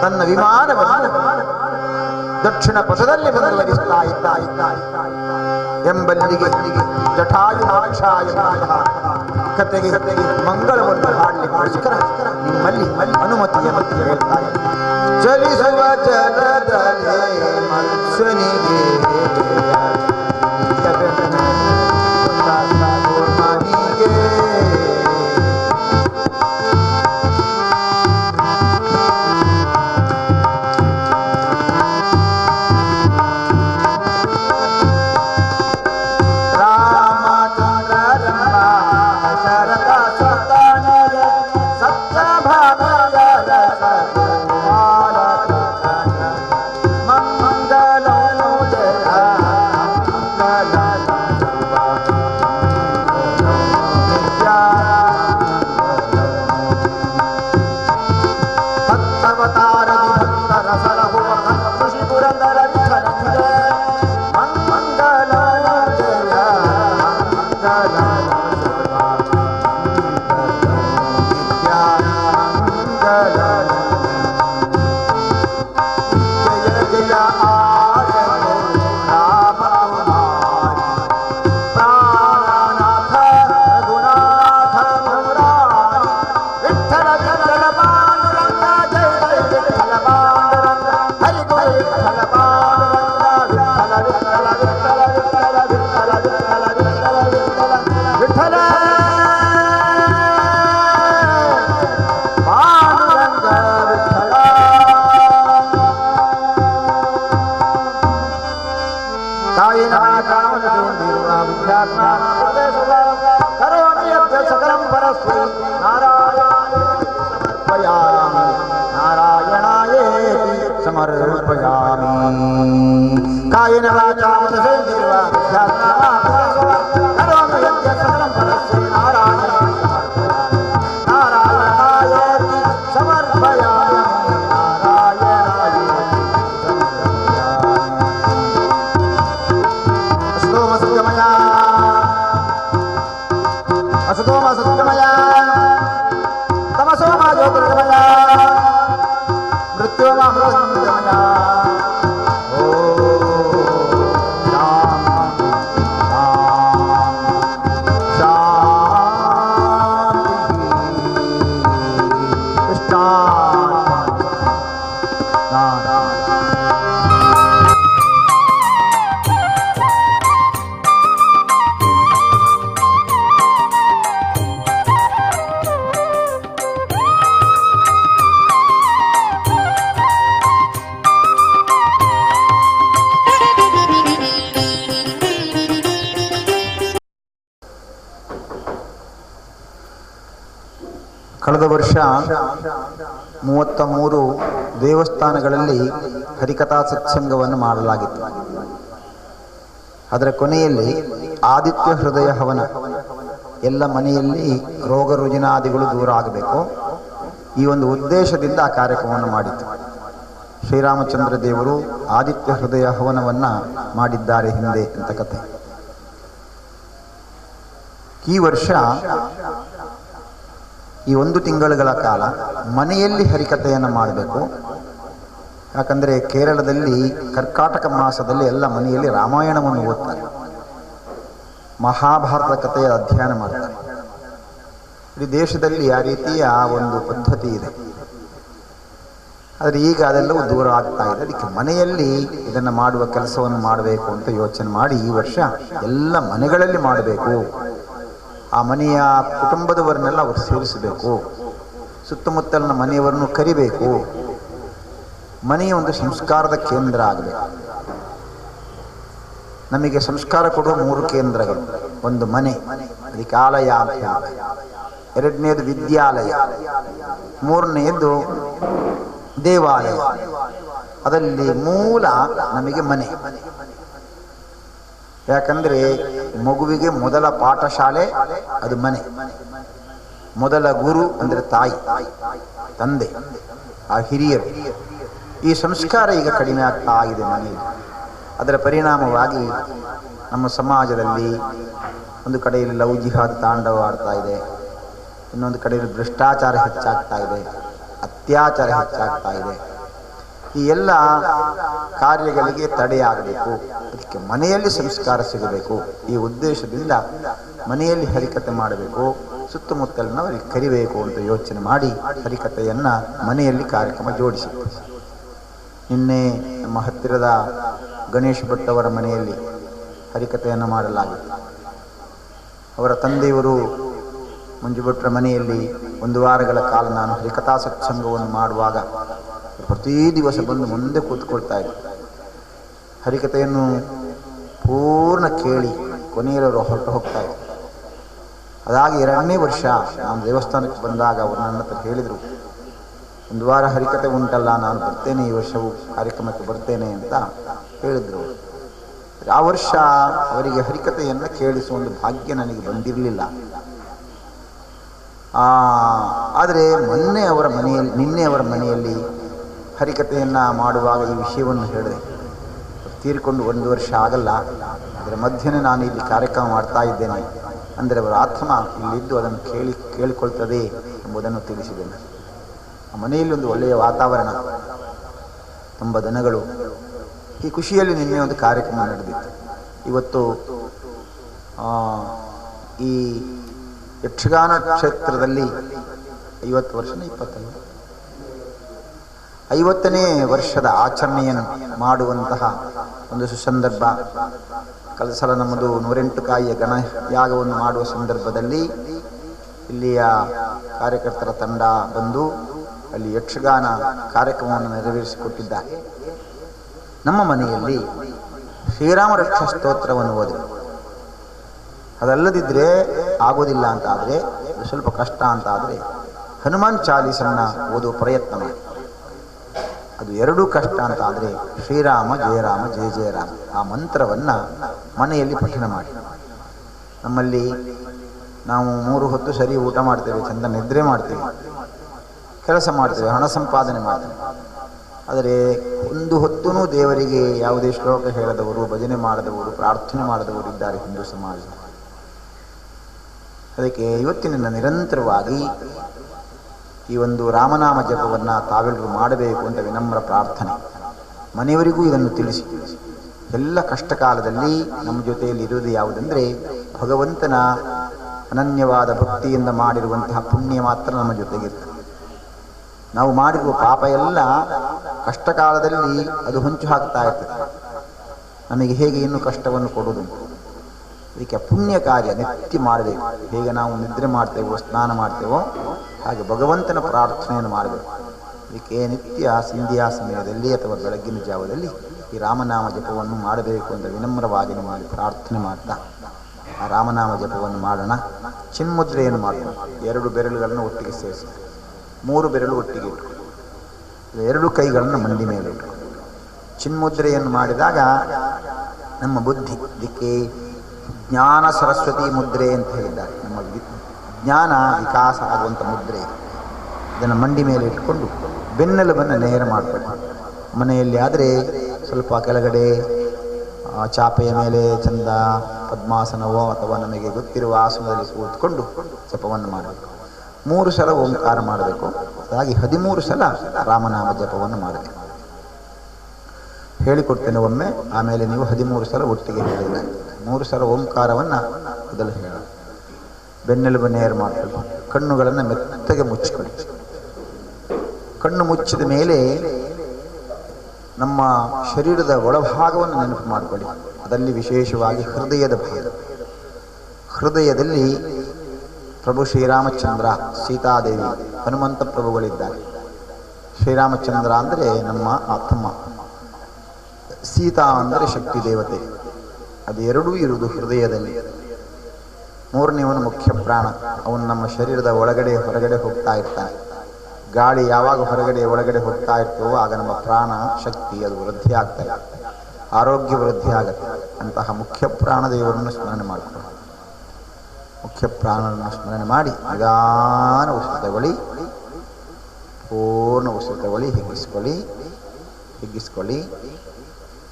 ತನ್ನ ವಿಮಾನವನ್ನು ದಕ್ಷಿಣ ಪಥದಲ್ಲಿ ಮುಂದುವರಿಸ್ತಾ ಇದ್ದ ಎಂಬಲ್ಲಿಗೆ ಜಟಾಯು ಮೋಕ್ಷ ಎಂಬಂತಹ ಕತೆಗೆ ಮಂಗಳವನ್ನು ಹಾಡಲಿಕ್ಕೋಸ್ಕರ ನಿಮ್ಮಲ್ಲಿ ಅನುಮತಿಯನ್ನು ಹೇಳ್ತಾರೆ. ಚಲಿಸುವ ಜನದಲ್ಲಿ ಮನುಷ್ಯನಿಗೆ ಮನಸ್ಸು ನಾರಾಯಣಾಯೇತಿ ಸಮರ್ಪಯಾಮಿ ಕಾಯೇನ ವಾಚಾ ಮನಸೇಂದ್ರಿಯರ್ವಾ ಕರೋಮಿ ಯಜ್ಞ ಸಕಲಂ ಪರಸ್ಸೇ ನಾರಾಯಣಾಯೇತಿ ಸಮರ್ಪಯಾಮಿ असतोम सत्यमय तमसोम ज्योतिर्गमय मृत्योम अमृतमय ಕಳೆದ ವರ್ಷ 33 ದೇವಸ್ಥಾನಗಳಲ್ಲಿ ಹರಿಕಥಾ ಸತ್ಸಂಗವನ್ನು ಮಾಡಲಾಗಿತ್ತು. ಅದರ ಕೊನೆಯಲ್ಲಿ ಆದಿತ್ಯ ಹೃದಯ ಹವನ, ಎಲ್ಲ ಮನೆಯಲ್ಲಿ ರೋಗ ರುಜಿನಾದಿಗಳು ದೂರ ಆಗಬೇಕು, ಈ ಒಂದು ಉದ್ದೇಶದಿಂದ ಆ ಕಾರ್ಯಕ್ರಮವನ್ನು ಮಾಡಿತ್ತು. ಶ್ರೀರಾಮಚಂದ್ರ ದೇವರು ಆದಿತ್ಯ ಹೃದಯ ಹವನವನ್ನು ಮಾಡಿದ್ದಾರೆ ಹಿಂದೆ ಅಂತ ಕಥೆ. ಈ ವರ್ಷ ಈ 1 ತಿಂಗಳುಗಳ ಕಾಲ ಮನೆಯಲ್ಲಿ ಹರಿಕಥೆಯನ್ನು ಮಾಡಬೇಕು. ಯಾಕಂದರೆ ಕೇರಳದಲ್ಲಿ ಕರ್ಕಾಟಕ ಮಾಸದಲ್ಲಿ ಎಲ್ಲ ಮನೆಯಲ್ಲಿ ರಾಮಾಯಣವನ್ನು ಓದ್ತಾರೆ, ಮಹಾಭಾರತ ಕಥೆಯ ಅಧ್ಯಯನ ಮಾಡ್ತಾರೆ. ಇಡೀ ದೇಶದಲ್ಲಿ ಆ ರೀತಿಯ ಒಂದು ಪದ್ಧತಿ ಇದೆ. ಆದರೆ ಈಗ ಅದೆಲ್ಲವೂ ದೂರ ಆಗ್ತಾ ಇದೆ. ಅದಕ್ಕೆ ಮನೆಯಲ್ಲಿ ಇದನ್ನು ಮಾಡುವ ಕೆಲಸವನ್ನು ಮಾಡಬೇಕು ಅಂತ ಯೋಚನೆ ಮಾಡಿ ಈ ವರ್ಷ ಎಲ್ಲ ಮನೆಗಳಲ್ಲಿ ಮಾಡಬೇಕು. ಆ ಮನೆಯ ಕುಟುಂಬದವರನ್ನೆಲ್ಲ ಅವರು ಸೇರಿಸಬೇಕು, ಸುತ್ತಮುತ್ತಲಿನ ಮನೆಯವರನ್ನು ಕರಿಬೇಕು. ಮನೆಯ ಒಂದು ಸಂಸ್ಕಾರದ ಕೇಂದ್ರ ಆಗಬೇಕು. ನಮಗೆ ಸಂಸ್ಕಾರ ಕೊಡುವ 3 ಕೇಂದ್ರಗಳು. ಒಂದು ಮನೆ, ಅದಕ್ಕೆ ಆಲಯ ಅಂತ ಹೇಳ್ತಾರೆ. 2ನೇದು ವಿದ್ಯಾಲಯ, 3ನೇದು ದೇವಾಲಯ. ಅದರಲ್ಲಿ ಮೂಲ ನಮಗೆ ಮನೆ. ಯಾಕಂದರೆ ಮಗುವಿಗೆ ಮೊದಲ ಪಾಠಶಾಲೆ ಅದು ಮನೆ. ಮೊದಲ ಗುರು ಅಂದರೆ ತಾಯಿ, ತಂದೆ, ಆ ಹಿರಿಯರು. ಈ ಸಂಸ್ಕಾರ ಈಗ ಕಡಿಮೆ ಆಗ್ತಾ ಆಗಿದೆ ಮನೆಯಲ್ಲಿ. ಅದರ ಪರಿಣಾಮವಾಗಿ ನಮ್ಮ ಸಮಾಜದಲ್ಲಿ ಒಂದು ಕಡೆಯಲ್ಲಿ ಲವ್ ಜಿಹಾದ್ ತಾಂಡವ ಆಡ್ತಾ ಇದೆ, ಇನ್ನೊಂದು ಕಡೆಯಲ್ಲಿ ಭ್ರಷ್ಟಾಚಾರ ಹೆಚ್ಚಾಗ್ತಾ ಇದೆ, ಅತ್ಯಾಚಾರ ಹೆಚ್ಚಾಗ್ತಾ ಇದೆ. ಈ ಎಲ್ಲ ಕಾರ್ಯಗಳಿಗೆ ತಡೆಯಾಗಬೇಕು. ಅದಕ್ಕೆ ಮನೆಯಲ್ಲಿ ಸಂಸ್ಕಾರ ಸಿಗಬೇಕು. ಈ ಉದ್ದೇಶದಿಂದ ಮನೆಯಲ್ಲಿ ಹರಿಕಥೆ ಮಾಡಬೇಕು, ಸುತ್ತಮುತ್ತಲಿನವರಿಗೆ ಕರಿಬೇಕು ಅಂತ ಯೋಚನೆ ಮಾಡಿ ಹರಿಕಥೆಯನ್ನು ಮನೆಯಲ್ಲಿ ಕಾರ್ಯಕ್ರಮ ಜೋಡಿಸಿತ್ತು. ನಿನ್ನೆ ನಮ್ಮ ಹತ್ತಿರದ ಗಣೇಶ್ ಭಟ್ ಅವರ ಮನೆಯಲ್ಲಿ ಹರಿಕಥೆಯನ್ನು ಮಾಡಲಾಗಿತ್ತು. ಅವರ ತಂದೆಯವರು ಮಂಜು ಭಟ್ರ ಮನೆಯಲ್ಲಿ 1 ವಾರಗಳ ಕಾಲ ನಾನು ಹರಿಕಥಾ ಸತ್ಸಂಗವನ್ನು ಮಾಡುವಾಗ ಪ್ರತಿ ದಿವಸ ಬಂದು ಮುಂದೆ ಕೂತ್ಕೊಳ್ತಾ ಇದ್ದರು. ಹರಿಕಥೆಯನ್ನು ಪೂರ್ಣ ಕೇಳಿ ಕೊನೆಯವರು ಹೊರಟು ಹೋಗ್ತಾ ಇದ್ದರು. ಅದಾಗಿ 2ನೇ ವರ್ಷ ನಾನು ದೇವಸ್ಥಾನಕ್ಕೆ ಬಂದಾಗ ಅವರು ನನ್ನ ಹತ್ರ ಹೇಳಿದರು, 1 ವಾರ ಹರಿಕಥೆ ಉಂಟಲ್ಲ, ನಾನು ಬರ್ತೇನೆ, ಈ ವರ್ಷವೂ ಕಾರ್ಯಕ್ರಮಕ್ಕೆ ಬರ್ತೇನೆ ಅಂತ ಹೇಳಿದರು. ಆ ವರ್ಷ ಅವರಿಗೆ ಹರಿಕಥೆಯನ್ನು ಕೇಳಿಸುವ ಒಂದು ಭಾಗ್ಯ ನನಗೆ ಬಂದಿರಲಿಲ್ಲ. ಆದರೆ ನಿನ್ನೆ ಅವರ ಮನೆಯಲ್ಲಿ ಹರಿಕಥೆಯನ್ನು ಮಾಡುವಾಗ ಈ ವಿಷಯವನ್ನು ಹೇಳಿದೆ. ತೀರಿಕೊಂಡು 1 ವರ್ಷ ಆಗಲ್ಲ, ಅದರ ಮಧ್ಯೆ ನಾನು ಇಲ್ಲಿ ಕಾರ್ಯಕ್ರಮ ಮಾಡ್ತಾ ಇದ್ದೇನೆ ಅಂದರೆ ಅವರ ಆತ್ಮ ಇಲ್ಲಿದ್ದು ಅದನ್ನು ಕೇಳಿಕೊಳ್ತದೆ ಎಂಬುದನ್ನು ತಿಳಿಸಿದ್ದೇನೆ. ಆ ಮನೆಯಲ್ಲಿ ಒಂದು ಒಳ್ಳೆಯ ವಾತಾವರಣ, ತುಂಬ ದನಗಳು. ಈ ಖುಷಿಯಲ್ಲಿ ನಿನ್ನೆ ಒಂದು ಕಾರ್ಯಕ್ರಮ ನಡೆದಿತ್ತು. ಇವತ್ತು ಈ ಯಕ್ಷಗಾನ ಕ್ಷೇತ್ರದಲ್ಲಿ 50 ವರ್ಷ 50ನೇ ವರ್ಷದ ಆಚರಣೆಯನ್ನು ಮಾಡುವಂತಹ ಒಂದು ಸುಸಂದರ್ಭ. ಕಳೆದ ಸಲ ನಮ್ಮದು 108 ಕಾಯಿಯ ಗಣಯಾಗವನ್ನು ಮಾಡುವ ಸಂದರ್ಭದಲ್ಲಿ ಇಲ್ಲಿಯ ಕಾರ್ಯಕರ್ತರ ತಂಡ ಬಂದು ಅಲ್ಲಿ ಯಕ್ಷಗಾನ ಕಾರ್ಯಕ್ರಮವನ್ನು ನೆರವೇರಿಸಿಕೊಟ್ಟಿದ್ದಾರೆ. ನಮ್ಮ ಮನೆಯಲ್ಲಿ ಶ್ರೀರಾಮ ರಕ್ಷಾ ಸ್ತೋತ್ರವನ್ನು ಓದಿ, ಅದಲ್ಲದಿದ್ದರೆ ಆಗೋದಿಲ್ಲ ಅಂತ. ಆದರೆ ಅದು ಸ್ವಲ್ಪ ಕಷ್ಟ ಅಂತ ಆದರೆ ಹನುಮಾನ್ ಚಾಲೀಸನ್ನು ಓದುವ ಪ್ರಯತ್ನ ಮಾಡಿ. ಅದು ಎರಡೂ ಕಷ್ಟ ಅಂತ ಆದರೆ ಶ್ರೀರಾಮ ಜಯ ರಾಮ ಜಯ ಜಯ ರಾಮ ಆ ಮಂತ್ರವನ್ನು ಮನೆಯಲ್ಲಿ ಪಠಣ ಮಾಡಿ. ನಮ್ಮಲ್ಲಿ ನಾವು 3 ಹೊತ್ತು ಸರಿ ಊಟ ಮಾಡ್ತೇವೆ, ಚಂದ ನಿದ್ರೆ ಮಾಡ್ತೇವೆ, ಕೆಲಸ ಮಾಡ್ತೇವೆ, ಹಣ ಸಂಪಾದನೆ ಮಾಡ್ತೇವೆ. ಆದರೆ ಒಂದು ಹೊತ್ತೂ ದೇವರಿಗೆ ಯಾವುದೇ ಶ್ಲೋಕ ಹೇಳದವರು, ಭಜನೆ ಮಾಡದವರು, ಪ್ರಾರ್ಥನೆ ಮಾಡದವರು ಇದ್ದಾರೆ ಹಿಂದೂ ಸಮಾಜ. ಅದಕ್ಕೆ ಇವತ್ತಿನಿಂದ ನಿರಂತರವಾಗಿ ಈ ಒಂದು ರಾಮನಾಮ ಜಪವನ್ನು ತಾವೆಲ್ಲರೂ ಮಾಡಬೇಕು ಅಂತ ವಿನಮ್ರ ಪ್ರಾರ್ಥನೆ. ಮನೆಯವರಿಗೂ ಇದನ್ನು ತಿಳಿಸಿ. ಎಲ್ಲ ಕಷ್ಟ ಕಾಲದಲ್ಲಿ ನಮ್ಮ ಜೊತೆಯಲ್ಲಿ ಇರುವುದು ಯಾವುದೆಂದರೆ ಭಗವಂತನ ಅನನ್ಯವಾದ ಭಕ್ತಿಯಿಂದ ಮಾಡಿರುವಂತಹ ಪುಣ್ಯ ಮಾತ್ರ ನಮ್ಮ ಜೊತೆಗಿರ್ತದೆ. ನಾವು ಮಾಡಿರುವ ಪಾಪ ಎಲ್ಲ ಕಷ್ಟ ಕಾಲದಲ್ಲಿ ಅದು ಹೊಂಚು ಹಾಕ್ತಾ ಇರ್ತದೆ. ನಮಗೆ ಹೇಗೆ ಇನ್ನೂ ಕಷ್ಟವನ್ನು ಕೊಡುವುದುಂಟು. ಅದಕ್ಕೆ ಪುಣ್ಯ ಕಾರ್ಯ ನಿತ್ಯ ಮಾಡಬೇಕು. ಹೇಗೆ ನಾವು ನಿದ್ರೆ ಮಾಡ್ತೇವೋ, ಸ್ನಾನ ಮಾಡ್ತೇವೋ, ಹಾಗೆ ಭಗವಂತನ ಪ್ರಾರ್ಥನೆಯನ್ನು ಮಾಡಬೇಕು. ಅದಕ್ಕೆ ನಿತ್ಯ ಸಂಧ್ಯಾ ಸಮಯದಲ್ಲಿ ಅಥವಾ ಬೆಳಗ್ಗಿನ ಜಾವದಲ್ಲಿ ಈ ರಾಮನಾಮ ಜಪವನ್ನು ಮಾಡಬೇಕು ಅಂತ ವಿನಮ್ರವಾಗಿ ಮಾಡಿ ಪ್ರಾರ್ಥನೆ ಮಾಡ್ತಾ ಆ ರಾಮನಾಮ ಜಪವನ್ನು ಮಾಡೋಣ. ಚಿನ್ಮುದ್ರೆಯನ್ನು ಮಾಡೋಣ. 2 ಬೆರಳುಗಳನ್ನು ಒಟ್ಟಿಗೆ ಸೇರಿಸಿ, 3 ಬೆರಳು ಒಟ್ಟಿಗೆ ಇಟ್ಟು, 2 ಕೈಗಳನ್ನು ಮಂಡಿ ಮೇಲೆ ಇಟ್ಟು ಚಿನ್ಮುದ್ರೆಯನ್ನು ಮಾಡಿದಾಗ ನಮ್ಮ ಬುದ್ಧಿ, ಇದಕ್ಕೆ ಜ್ಞಾನ ಸರಸ್ವತಿ ಮುದ್ರೆ ಅಂತ ಹೇಳಿದ್ದಾರೆ. ನಮ್ಮ ಜ್ಞಾನ ವಿಕಾಸ ಆಗುವಂಥ ಮುದ್ರೆ. ಇದನ್ನು ಮಂಡಿ ಮೇಲೆ ಇಟ್ಕೊಂಡು ಬೆನ್ನೆಲುಬನ್ನು ನೇರ ಮಾಡಬೇಕು. ಮನೆಯಲ್ಲಿ ಆದರೆ ಸ್ವಲ್ಪ ಕೆಳಗಡೆ ಚಾಪೆಯ ಮೇಲೆ ಚಂದ ಪದ್ಮಾಸನವೋ ಅಥವಾ ನಮಗೆ ಗೊತ್ತಿರುವ ಆಸನದಲ್ಲಿ ಕೂತ್ಕೊಂಡು ಜಪವನ್ನು ಮಾಡಬೇಕು. 3 ಸಲ ಓಂಕಾರ ಮಾಡಬೇಕು. ಹಾಗಾಗಿ 13 ಸಲ ರಾಮನಾಮ ಜಪವನ್ನು ಮಾಡಬೇಕು. ಹೇಳಿಕೊಡ್ತೇನೆ ಒಮ್ಮೆ, ಆಮೇಲೆ ನೀವು 13 ಸಲ ಒಟ್ಟಿಗೆ ಹೇಳಿಲ್ಲ. 3 ಸಲ ಓಂಕಾರವನ್ನು ಮೊದಲು ಹೇಳ. ಬೆನ್ನೆಲುಬು ನೇರ ಮಾಡಿಕೊಳ್ಳಿ. ಕಣ್ಣುಗಳನ್ನು ಮೆತ್ತಗೆ ಮುಚ್ಚಿಕೊಳ್ಳಿ. ಕಣ್ಣು ಮುಚ್ಚಿದ ಮೇಲೆ ನಮ್ಮ ಶರೀರದ ಒಳಭಾಗವನ್ನು ನೆನಪು ಮಾಡಿಕೊಳ್ಳಿ. ಅದರಲ್ಲಿ ವಿಶೇಷವಾಗಿ ಹೃದಯದ ಭಾಗ. ಹೃದಯದಲ್ಲಿ ಪ್ರಭು ಶ್ರೀರಾಮಚಂದ್ರ, ಸೀತಾದೇವಿ, ಹನುಮಂತ ಪ್ರಭುಗಳಿದ್ದಾರೆ. ಶ್ರೀರಾಮಚಂದ್ರ ಅಂದರೆ ನಮ್ಮ ಆತ್ಮ, ಸೀತಾ ಅಂದರೆ ಶಕ್ತಿ ದೇವತೆ. ಅದು ಎರಡೂ ಇರುವುದು ಹೃದಯದಲ್ಲಿ. 3ನೇವನು ಮುಖ್ಯ ಪ್ರಾಣ. ಅವನು ನಮ್ಮ ಶರೀರದ ಒಳಗಡೆ ಹೊರಗಡೆ ಹೋಗ್ತಾ ಇರ್ತಾನೆ. ಗಾಳಿ ಯಾವಾಗ ಹೊರಗಡೆ ಒಳಗಡೆ ಹೋಗ್ತಾ ಇರ್ತವೋ ಆಗ ನಮ್ಮ ಪ್ರಾಣ ಶಕ್ತಿ ಅದು ವೃದ್ಧಿ ಆಗ್ತಾ ಇದೆ, ಆರೋಗ್ಯ ವೃದ್ಧಿ ಆಗುತ್ತೆ. ಅಂತಹ ಮುಖ್ಯ ಪ್ರಾಣದೇವರನ್ನು ಸ್ಮರಣೆ ಮಾಡಿಕೊಳ್ಳಿ. ಮುಖ್ಯ ಪ್ರಾಣವನ್ನು ಸ್ಮರಣೆ ಮಾಡಿ ನಿಧಾನ ಉಸಿರು ತಗೊಳ್ಳಿ. ಪೂರ್ಣ ಉಸಿರು ತಗೊಳ್ಳಿ. ಹಿಗ್ಗಿಸ್ಕೊಳ್ಳಿ.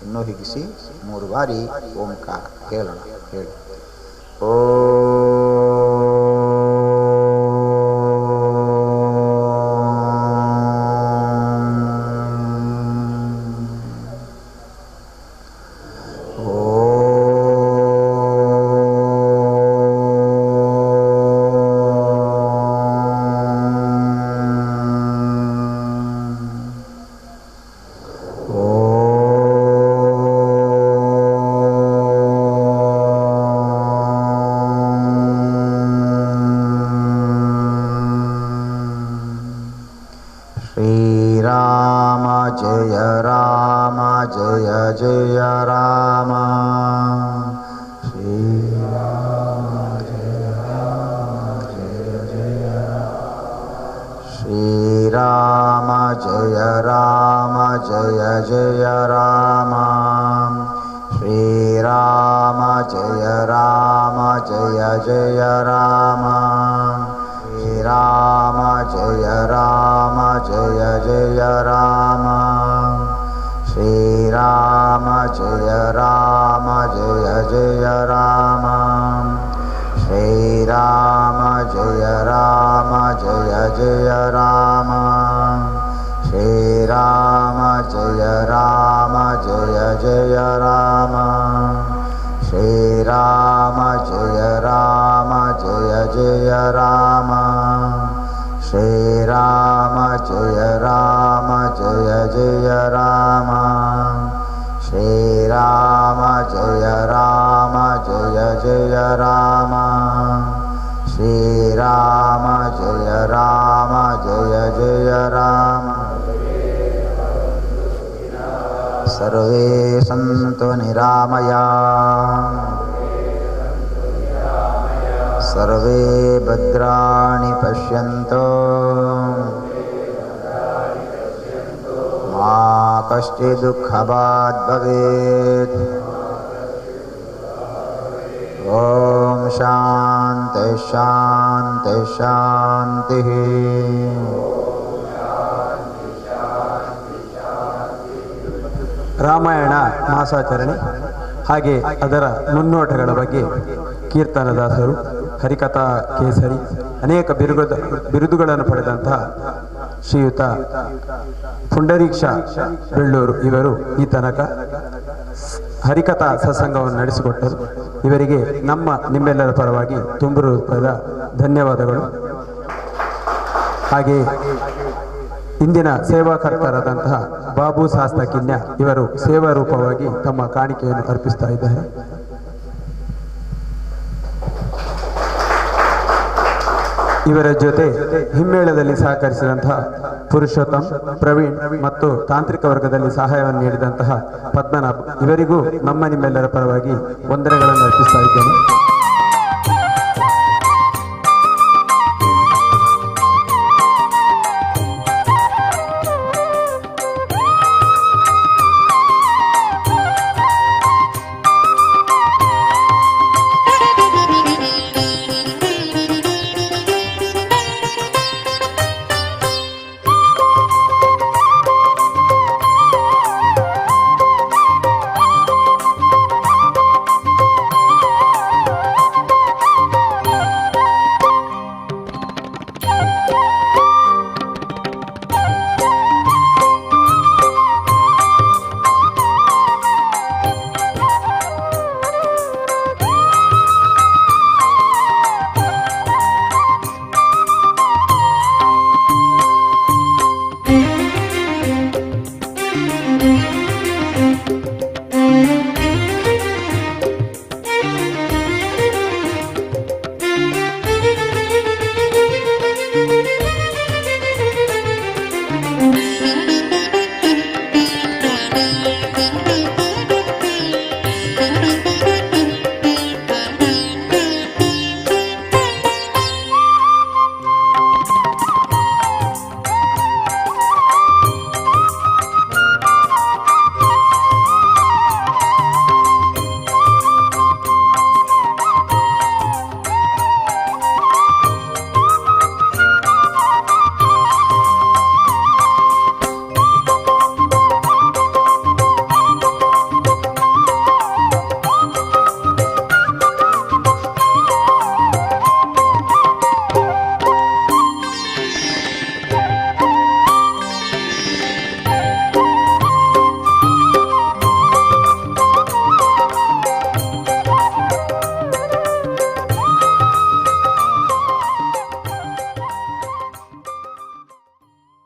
ಇನ್ನೂ ಹಿಗ್ಗಿಸಿ 3 ಬಾರಿ ಓಂಕಾರ ಹೇಳೋಣ. ಹೇಳಿ ಓ श्रीराम जय राम जय जय राम श्रीराम जय राम जय जय श्रीराम जय राम जय जय राम श्रीराम जय राम जय जय राम राम जय राम जय जय राम श्री राम जय राम जय जय राम श्री राम जय राम जय जय राम श्री राम जय राम जय जय राम श्री राम जय राम जय जय राम श्री राम जय राम जय जय राम श्री राम जय राम जय जय राम श्री राम जय राम जय जय राम सर्वे सन्तु निरामया सर्वे भद्राणि पश्यन्तु मा कश्चित् दुःखभाग् भवेत्। ॐ शान्ति शान्ति शान्तिः। ರಾಮಾಯಣ ಮಾಸಾಚರಣೆ ಹಾಗೆ ಅದರ ಮುನ್ನೋಟಗಳ ಬಗ್ಗೆ ಕೀರ್ತನದಾಸರು, ಹರಿಕಥಾ ಕೇಸರಿ, ಅನೇಕ ಬಿರುದುಗಳನ್ನು ಪಡೆದಂತಹ ಶ್ರೀಯುತ ಪುಂಡರೀಕ್ಷ ಬೆಳ್ಳೂರು ಇವರು ಈ ತನಕ ಹರಿಕಥಾ ಸತ್ಸಂಗವನ್ನು ನಡೆಸಿಕೊಟ್ಟರು. ಇವರಿಗೆ ನಿಮ್ಮೆಲ್ಲರ ಪರವಾಗಿ ತುಂಬ ಹೃದಯದ ಧನ್ಯವಾದಗಳು. ಹಾಗೆ ಇಂದಿನ ಸೇವಾಕರ್ತರಾದಂತಹ ಬಾಬು ಶಾಸ್ತಕಿನ್ಯ ಇವರು ಸೇವಾ ರೂಪವಾಗಿ ತಮ್ಮ ಕಾಣಿಕೆಯನ್ನು ಅರ್ಪಿಸ್ತಾ ಇದ್ದಾರೆ. ಇವರ ಜೊತೆ ಹಿಮ್ಮೇಳದಲ್ಲಿ ಸಹಕರಿಸಿದಂತಹ ಪುರುಷೋತ್ತಮ್, ಪ್ರವೀಣ್ ಮತ್ತು ತಾಂತ್ರಿಕ ವರ್ಗದಲ್ಲಿ ಸಹಾಯವನ್ನು ನೀಡಿದಂತಹ ಪದ್ಮನಾಭ್ ಇವರಿಗೂ ನಿಮ್ಮೆಲ್ಲರ ಪರವಾಗಿ ವಂದನೆಗಳನ್ನು ಅರ್ಪಿಸ್ತಾ ಇದ್ದೇನೆ.